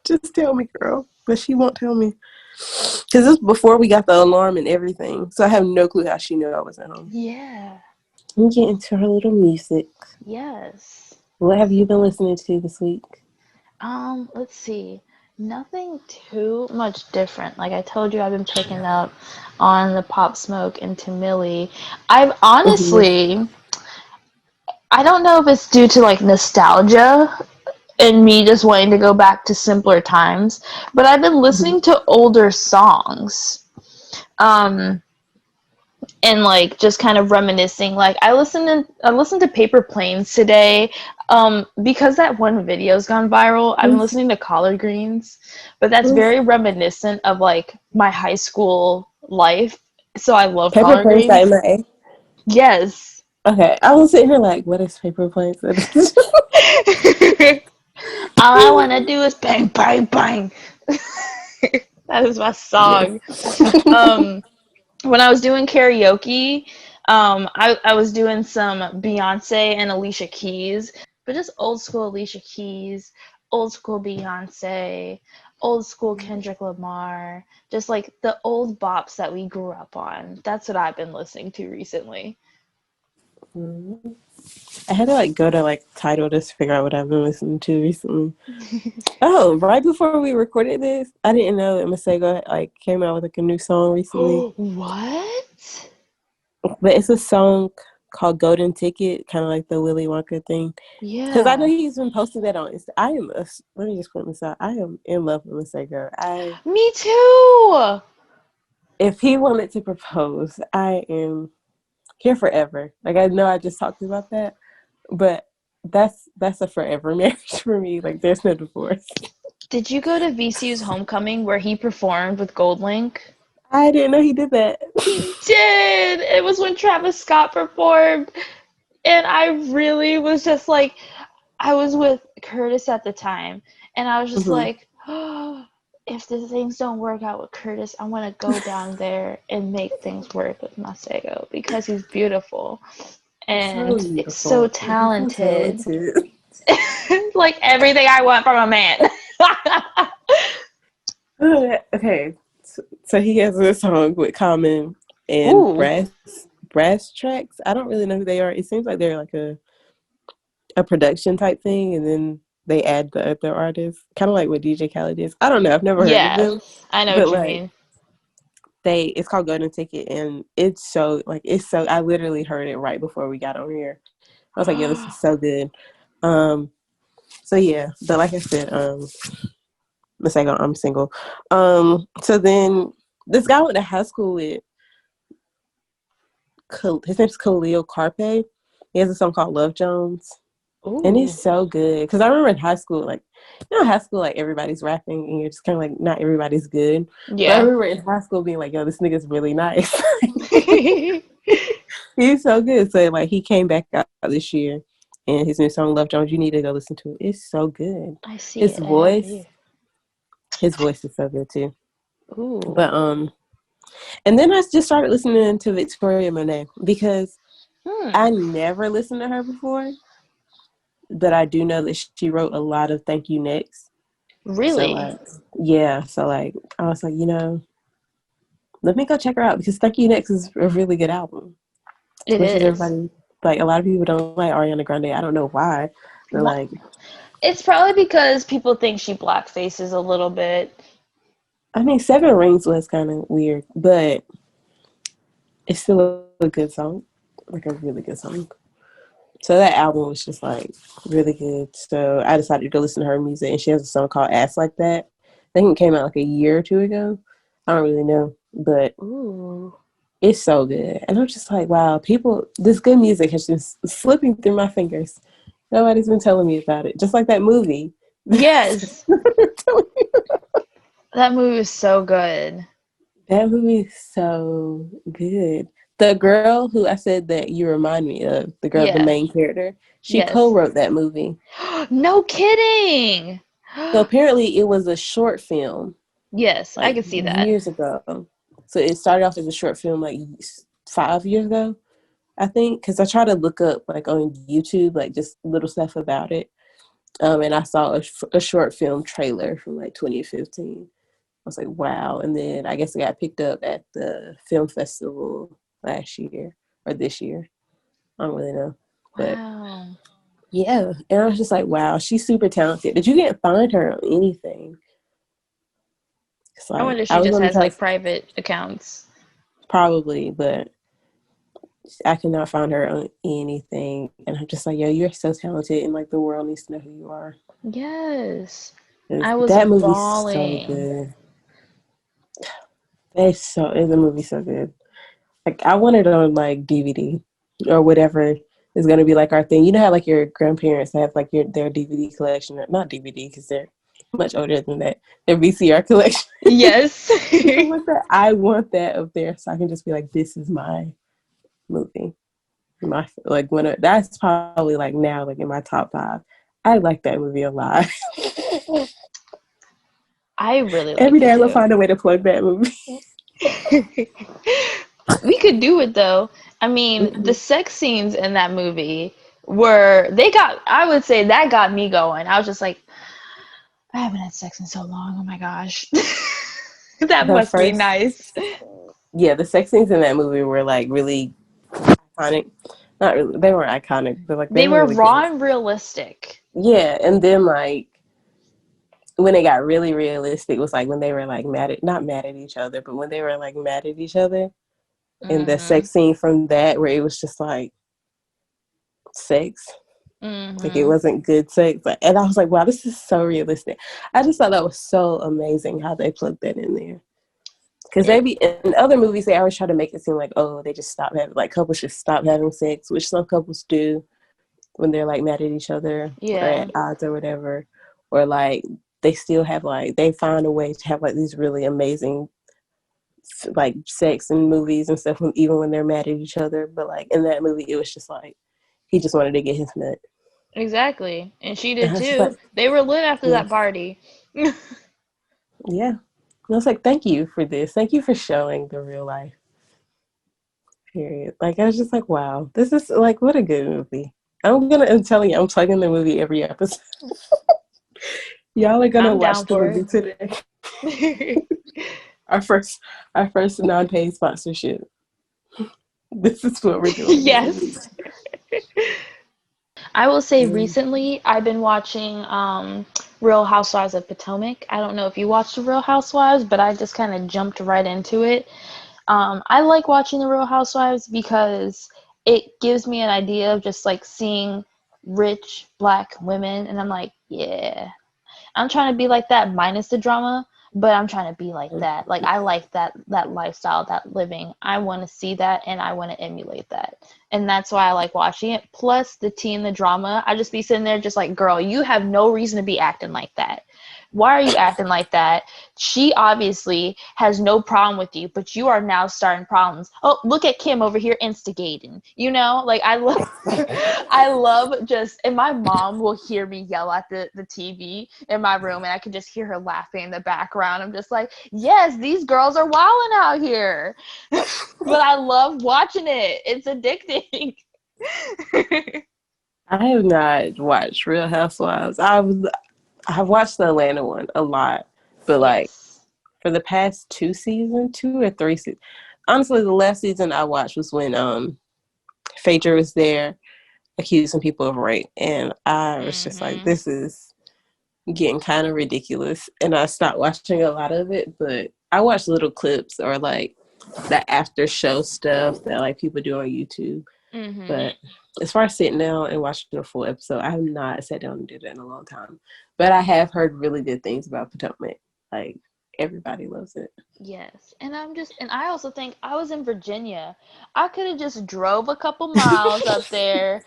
Just tell me, girl. But she won't tell me. Because this was before we got the alarm and everything. So I have no clue how she knew I wasn't home. Yeah. We get into her little music. Yes. What have you been listening to this week? Let's see. Nothing too much different. Like I told you, I've been picking up on the Pop Smoke and Millie. I've honestly, I don't know if it's due to like nostalgia and me just wanting to go back to simpler times, but I've been listening to older songs. And like just kind of reminiscing. Like I listened to Paper Planes today, because that one video's gone viral. I've been listening to Collard Greens, but that's very reminiscent of like my high school life. So I love Paper Collard Planes by Greens. MIA? Yes. Okay, I was sitting here like, what is Paper Planes? All I want to do is bang, bang, bang. That is my Yes. song. When I was doing karaoke, I was doing some Beyonce and Alicia Keys, but just old school Alicia Keys, old school Beyonce, old school Kendrick Lamar, just like the old bops that we grew up on. That's what I've been listening to recently. I had to like go to like Tidal just to figure out what I've been listening to recently. Oh, right before we recorded this, I didn't know that Masego like came out with like a new song recently. What? But it's a song called Golden Ticket, kind of like the Willy Wonka thing. Because I know Yeah. he's been posting that on Insta. Let me just point this out. I am in love with Masego. Me too. If he wanted to propose, I am here forever. Like I know I just talked about that, but that's a forever marriage for me. Like there's no divorce. Did you go to VCU's homecoming where he performed with Gold Link? I didn't know he did that. He did. It was when Travis Scott performed. And I really was just like, I was with Curtis at the time. And I was just Mm-hmm. like, oh, if the things don't work out with Curtis, I want to go down there and make things work with Masego because he's beautiful. So And it's so beautiful. So talented. talented. Like everything I want from a man. Okay. So he has a song with Common and Ooh. Brass Tracks. I don't really know who they are. It seems like they're like a production type thing, and then they add the other artists, kind of like what DJ Khaled is. I don't know. I've never heard of Yeah, them, I know but what you like mean. it's called Golden Ticket, and it's so like I literally heard it right before we got on here. I was like, yo, this is so good. So yeah, but like I said, Masego, I'm single. So then this guy I went to high school with, his name's Khalil Carpe. He has a song called Love Jones. And Ooh. it's so good. Because I remember in high school, like, high school, like, everybody's rapping and you're just kind of like, not everybody's good. But I Yeah. remember in high school being like, yo, this nigga's really nice. He's so good. So, like, he came back out this year and his new song, Love Jones, you need to go listen to it. It's so good. I see His it. I have it voice, here. his voice is so good, too. Ooh. But, and then I just started listening to Victoria Monet because I never listened to her before. But I do know that she wrote a lot of Thank You Next. So Really? like, yeah. So like, I was like, let me go check her out because Thank You Next is a really good album. It Which is is. everybody, like a lot of people don't like Ariana Grande. I don't know why. But like, It's probably because people think she blackfaces a little bit. I mean, Seven Rings was kind of weird, but it's still a good song, like a really good song. So that album was just like really good. So I decided to go listen to her music, and she has a song called "Ass Like That." I think it came out like a year or two ago. I don't really know, but Ooh. it's so good. And I'm just like, wow, this good music has just slipping through my fingers. Nobody's been telling me about it. Just like that movie. Yes. That movie was so good. That movie is so good. The girl who I said that you remind me of, the Yeah. main character, she Yes. co-wrote that movie. No kidding. So apparently it was a short film, Yes, I like could see that. years ago. So it started off as a short film like 5 years ago, I think, because I tried to look up like on YouTube, like just little stuff about it. And I saw a short film trailer from like 2015. I was like, wow. And then I guess it got picked up at the film festival last year or this year. I don't really know. But Wow. yeah. And I was just like, wow, she's super talented. But you can't find her on anything. It's I wonder like, if I she was just going to has try like to, private accounts. probably, but I cannot find her on anything. And I'm just like, yo, you're so talented. And like the world needs to know who you are. Yes. 'Cause I was that movie's so bawling. good. It's the movie so good. Like I want it on like DVD or whatever is gonna be like our thing. You know how like your grandparents have like their DVD collection, or not DVD because they're much older than that. Their VCR collection, Yes. something like that. I want that up there so I can just be like, this is my movie. My like that's probably like now like in my top 5. I like that movie a lot. I really Every liked day it I will too. find a way to plug that movie. We could do it though. I mean, the Mhm. sex scenes in that movie I would say that got me going. I was just like, I haven't had sex in so long. Oh my gosh. That The must be first, nice. yeah, the sex scenes in that movie were like really iconic. Not really, they weren't iconic, but like they They were were really raw good. and realistic. Yeah, and then like when it got really realistic was like when they were like not mad at each other, but when they were like mad at each other. And the Mhm. sex scene from that where it was just like sex, like it Mhm. wasn't good sex, and I was like, wow, this is so realistic. I just thought that was so amazing how they plugged that in there. Because they It be in other movies, they always try to make it seem like, oh, they just stop having, like couples should stop having sex, which some couples do when they're like mad at each other or yeah. at odds or whatever, or like they still have like they find a way to have like these really amazing like sex in movies and stuff even when they're mad at each other. But like in that movie, it was just like he just wanted to get his nut. Exactly. And she And did I was just too. like, They were lit after yeah, that party. yeah. And I was like, thank you for this. Thank you for showing the real life. Period. Like I was just like, wow, this is like what a good movie. I'm telling you, I'm plugging the movie every episode. Y'all are gonna I'm watch down the for movie today. it. Our first non-paid sponsorship. This is what we're doing. Yes. I will say Mm. recently I've been watching Real Housewives of Potomac. I don't know if you watched the Real Housewives, but I just kind of jumped right into it. I like watching the Real Housewives because it gives me an idea of just like seeing rich black women, and I'm like, yeah, I'm trying to be like that minus the drama, but I'm trying to be like that. Like I like that lifestyle, that living. I want to see that and I want to emulate that. And that's why I like watching it. Plus the tea and the drama. I just be sitting there just like, girl, you have no reason to be acting like that. Why are you acting like that? She obviously has no problem with you, but you are now starting problems. Oh, look at Kim over here instigating. You know, like I love I love just, and my mom will hear me yell at the TV in my room, and I can just hear her laughing in the background. I'm just like, yes, these girls are wilding out here. But I love watching it. It's addicting. I have not watched Real Housewives. I've watched the Atlanta one a lot, but like Yes. for the past 2 or 3 seasons. Honestly, the last season I watched was when Phaedra was there accusing people of rape, and I was just like, Mm-hmm. this is getting kind of ridiculous, and I stopped watching a lot of it. But I watched little clips or like the after show stuff that like people do on YouTube. Mm-hmm. But as far as sitting down and watching a full episode, I have not sat down and did that in a long time. But I have heard really good things about Potomac. Like everybody loves it. Yes. And I also think I was in Virginia. I could have just drove a couple miles up there,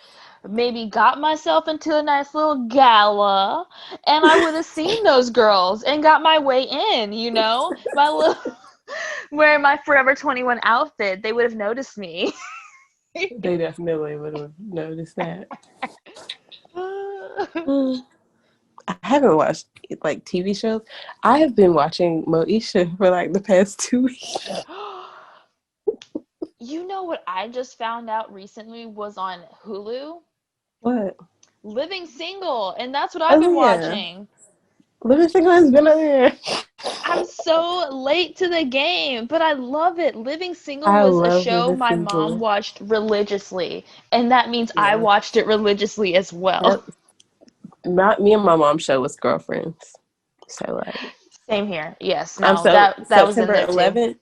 maybe got myself into a nice little gala, and I would have seen those girls and got my way in, you know? My little wearing my Forever 21 outfit, they would have noticed me. They definitely would have noticed that. I haven't watched like TV shows. I have been watching Moesha for like the past 2 weeks. You know what I just found out recently was on Hulu? What? Living Single, and that's what I've been Oh yeah, watching. Living Single has been on there. I'm so late to the game, but I love it. Living Single I was a love show Living my mom Single. watched religiously, and that means I Yeah, watched it religiously as well. me and my mom's show was Girlfriends. So like, Same here. Yes, I'm no, so that was in there too.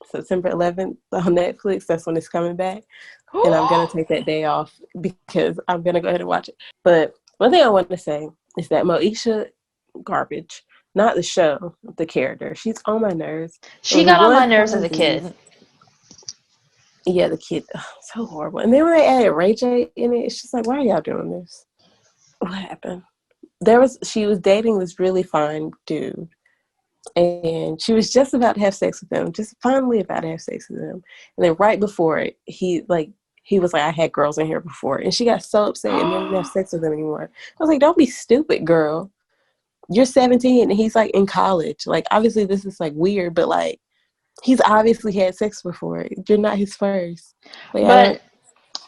September 11th on Netflix. That's when it's coming back, and I'm gonna take that day off because I'm gonna go ahead and watch it. But one thing I want to say is that Moesha garbage, not the show, the character. She's on my nerves. She And got on my one nerves as time a kid. yeah, the kid, so horrible. And then when they added Ray J in it, it's just like, why are y'all doing this? What happened? She was dating this really fine dude, and she was just about to have sex with him, just finally about to have sex with him. And then right before it, he was like, I had girls in here before, and she got so upset and didn't have sex with him anymore. I was like, don't be stupid, girl. You're 17 and he's like in college. Like, obviously this is like weird, but like, he's obviously had sex before. You're not his first. Like, But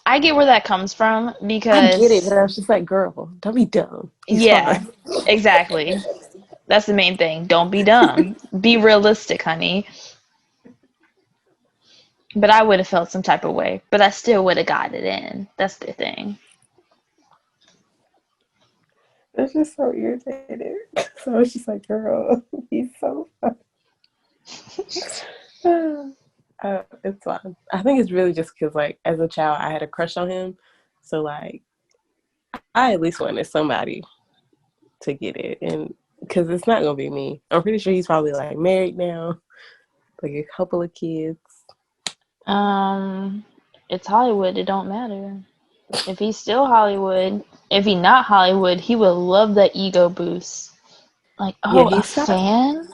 I get where that comes from I get it, because, but I was just like, girl, don't be dumb. He's yeah, fine. exactly. That's the main thing. Don't be dumb. Be realistic, honey. But I would have felt some type of way. But I still would have got it in. That's the thing. It's just so irritating. So I was just like, girl, he's so fun. It's fine. I think it's really just because, like, as a child, I had a crush on him. So, like, I at least wanted somebody to get it. And because it's not going to be me. I'm pretty sure he's probably, like, married now, like, a couple of kids. It's Hollywood. It don't matter. If he's still Hollywood, if he not Hollywood, he would love that ego boost. Like, Yeah, oh, he a stopped. fan?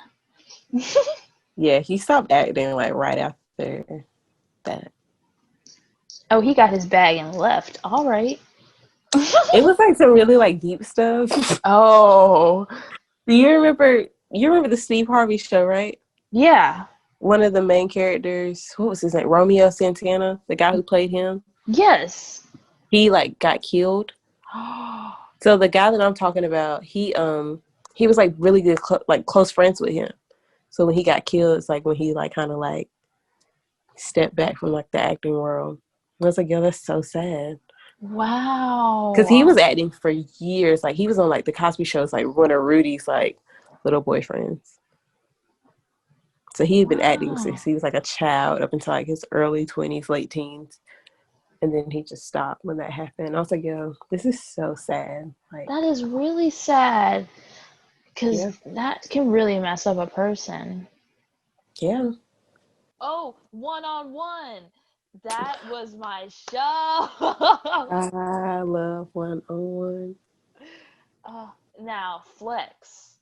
Yeah, he stopped acting, like, right after that. Oh, he got his bag and left. All right. It was, like, some really, like, deep stuff. Oh, Do you remember the Steve Harvey show, right? yeah. One of the main characters, what was his name? Romeo Santana, the guy who played him. Yes. He like got killed. So the guy that I'm talking about, he was like really good, like close friends with him. So when he got killed, it's like when he like kind of like stepped back from like the acting world. I was like, yo, that's so sad. Because he was Wow. acting for years. Like he was on like the Cosby shows, like one of Rudy's like little boyfriends. So he had been acting Wow. since he was like a child up until like his early 20s, late teens. And then he just stopped when that happened. I was like, yo, this is so sad. Like, That is really sad because yeah. that can really mess up a person. Yeah. Oh, one on one. That was my show. I love one-on-one. Now, Flex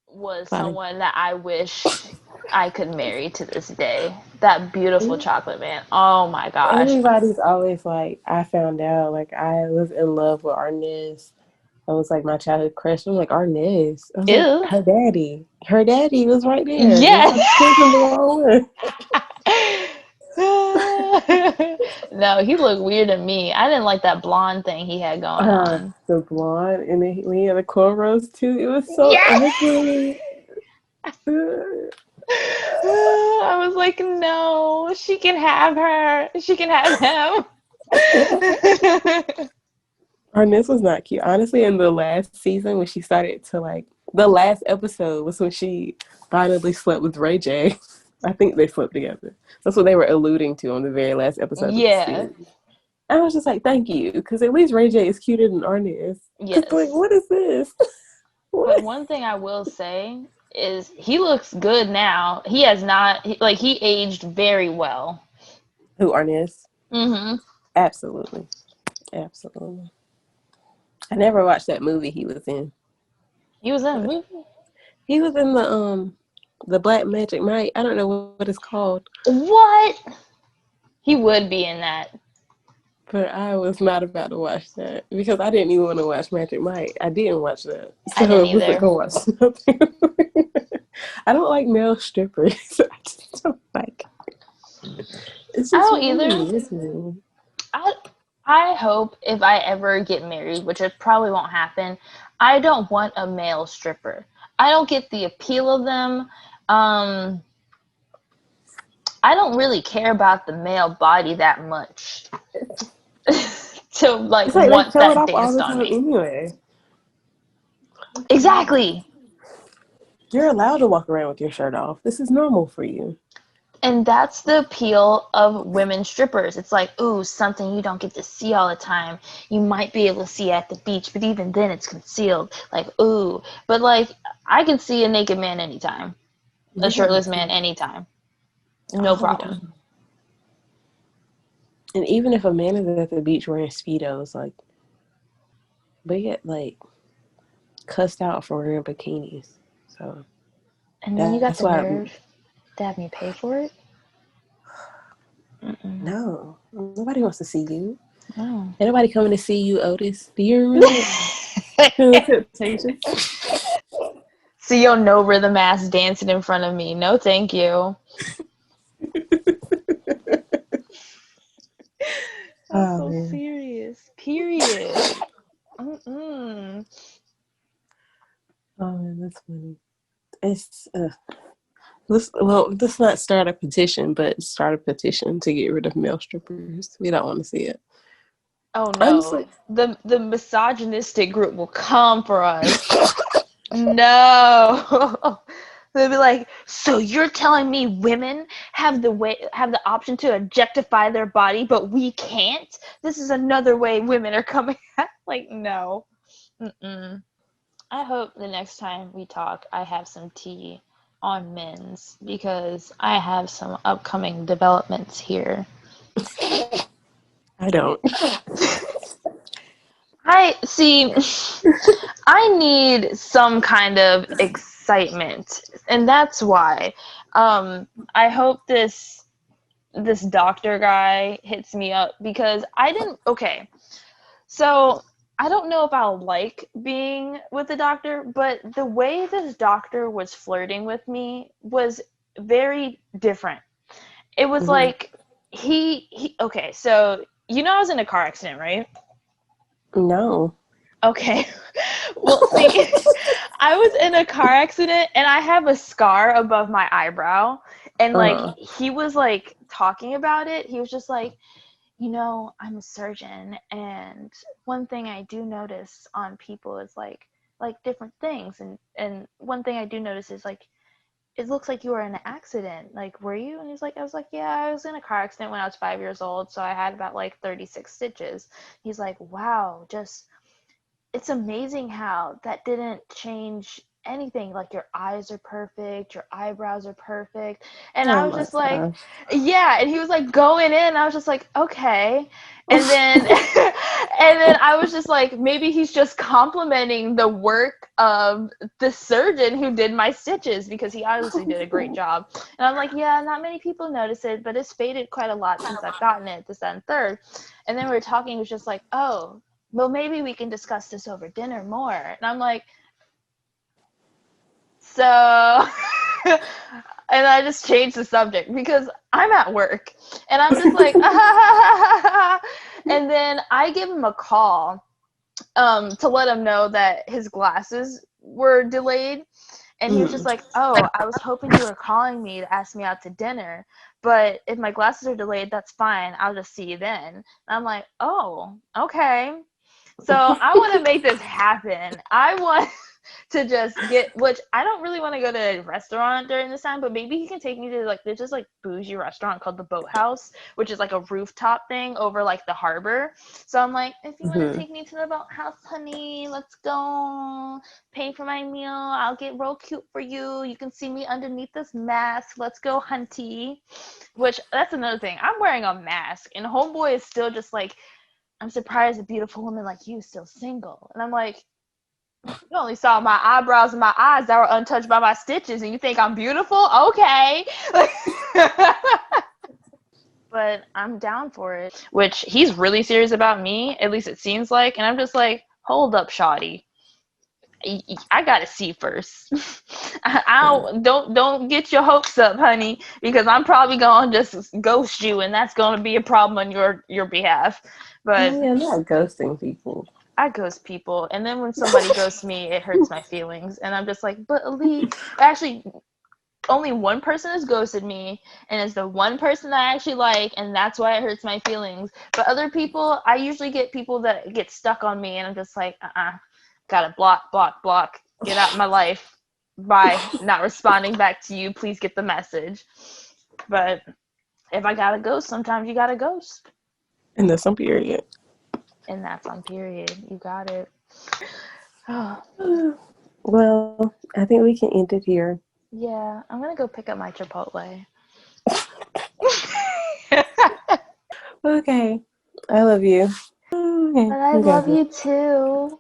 was Funny. someone that I wish I could marry to this day. That beautiful chocolate man. Oh my gosh. Everybody's always like, I found out, like, I was in love with Arnez. That was like my childhood crush. I'm like, Arnez. I was like, Ew. her daddy. Her daddy was right there. Yes. No, he looked weird to me. I didn't like that blonde thing he had going on. The blonde, and then when he had the cornrows too, it was so Yes! ugly. I was like, no, she can have her. She can have him. Arnez was not cute. Honestly, in the last season when she started to like, the last episode was when she finally slept with Ray J. I think they slept together. That's what they were alluding to on the very last episode of the Yeah. series. I was just like, thank you, because at least Ray J is cuter than Arnez. Yes. Like, what is this? But one thing I will say is he looks good now. He has not, he aged very well. Who, Arnez? Mm-hmm. Absolutely. Absolutely. I never watched that movie he was in. He was in a movie? He was in the Black Magic Mike. I don't know what it's called. What? He would be in that. But I was not about to watch that because I didn't even want to watch Magic Mike. I didn't watch that. I So didn't we could either. go watch something. I don't like male strippers. I just don't like it. It's just I don't really either. listening. I hope if I ever get married, which it probably won't happen, I don't want a male stripper. I don't get the appeal of them. I don't really care about the male body that much to like It's like they want show it that off all danced the on time me. anyway. Exactly. You're allowed to walk around with your shirt off. This is normal for you. And that's the appeal of women strippers. It's like, ooh, something you don't get to see all the time. You might be able to see at the beach, but even then it's concealed. Like, ooh. But like, I can see a naked man anytime. A shirtless man anytime. No problem. And even if a man is at the beach wearing Speedos, like, they get like cussed out for wearing bikinis. So And then you got that's the why nerve to have me pay for it? no, nobody wants to see you. No. Ain't nobody coming to see you, Otis. Do you remember the Temptations? See your no rhythm ass dancing in front of me. No, thank you. That's so man. serious. Period. Mm-mm. Oh man, that's funny. It's let's not start a petition, but start a petition to get rid of male strippers. We don't want to see it. Oh no. Honestly, The misogynistic group will come for us. No. They'll be like, so you're telling me women have the option to objectify their body, but we can't? This is another way women are coming at. Like, no. Mm-mm. I hope the next time we talk, I have some tea on men's because I have some upcoming developments here. I don't. I see. I need some kind of excitement, and that's why. I hope this doctor guy hits me up because I didn't. Okay, so I don't know if I'll like being with the doctor, but the way this doctor was flirting with me was very different. It was like he. Okay, so you know I was in a car accident, right? No. Okay. Well, see, I was in a car accident and I have a scar above my eyebrow. And like he was like talking about it. He was just like, you know, I'm a surgeon and one thing I do notice on people is like different things and one thing I do notice is like it looks like you were in an accident. Like, were you? And he's like, I was like, yeah, I was in a car accident when I was 5 years old, so I had about like 36 stitches. He's like, wow, just it's amazing how that didn't change anything. Like your eyes are perfect, your eyebrows are perfect. And I was just like, yeah. And he was like going in. I was just like, okay. And then and then I was just like, maybe he's just complimenting the work of the surgeon who did my stitches because he obviously did a great job. And I'm like, yeah, not many people notice it, but it's faded quite a lot since I've gotten it, this, that, and third. And then we were talking, he was just like, oh, well, maybe we can discuss this over dinner more. And I'm like, so, and I just changed the subject because I'm at work. And I'm just like, and then I give him a call to let him know that his glasses were delayed. And he was just like, oh, I was hoping you were calling me to ask me out to dinner. But if my glasses are delayed, that's fine. I'll just see you then. And I'm like, oh, okay. So I want to make this happen. I want to just get, which I don't really want to go to a restaurant during this time, but maybe he can take me to like, there's this like bougie restaurant called the Boathouse, which is like a rooftop thing over like the harbor. So I'm like, if you want to take me to the Boathouse, honey, let's go. Pay for my meal. I'll get real cute for you. You can see me underneath this mask. Let's go, hunty. Which that's another thing. I'm wearing a mask and homeboy is still just like, I'm surprised a beautiful woman like you is still single. And I'm like, you only saw my eyebrows and my eyes that were untouched by my stitches, and you think I'm beautiful? Okay. But I'm down for it. Which he's really serious about me, at least it seems like. And I'm just like, hold up, shawty. I gotta see first. Don't get your hopes up, honey, because I'm probably gonna just ghost you, and that's gonna be a problem on your behalf. But I'm not ghosting people. I ghost people, and then when somebody ghosts me, it hurts my feelings, and I'm just like, but Ali, actually, only one person has ghosted me, and it's the one person that I actually like, and that's why it hurts my feelings. But other people, I usually get people that get stuck on me, and I'm just like, gotta block, get out of my life. Bye. Not responding back to you. Please get the message. But if I gotta ghost, sometimes you gotta ghost. And that's on period. And that's on period. You got it. Well, I think we can end it here. Yeah, I'm gonna go pick up my Chipotle. Okay. I love you. Okay. But I love you too.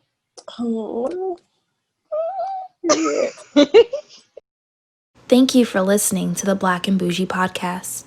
Oh. Thank you for listening to the Black and Bougie podcast.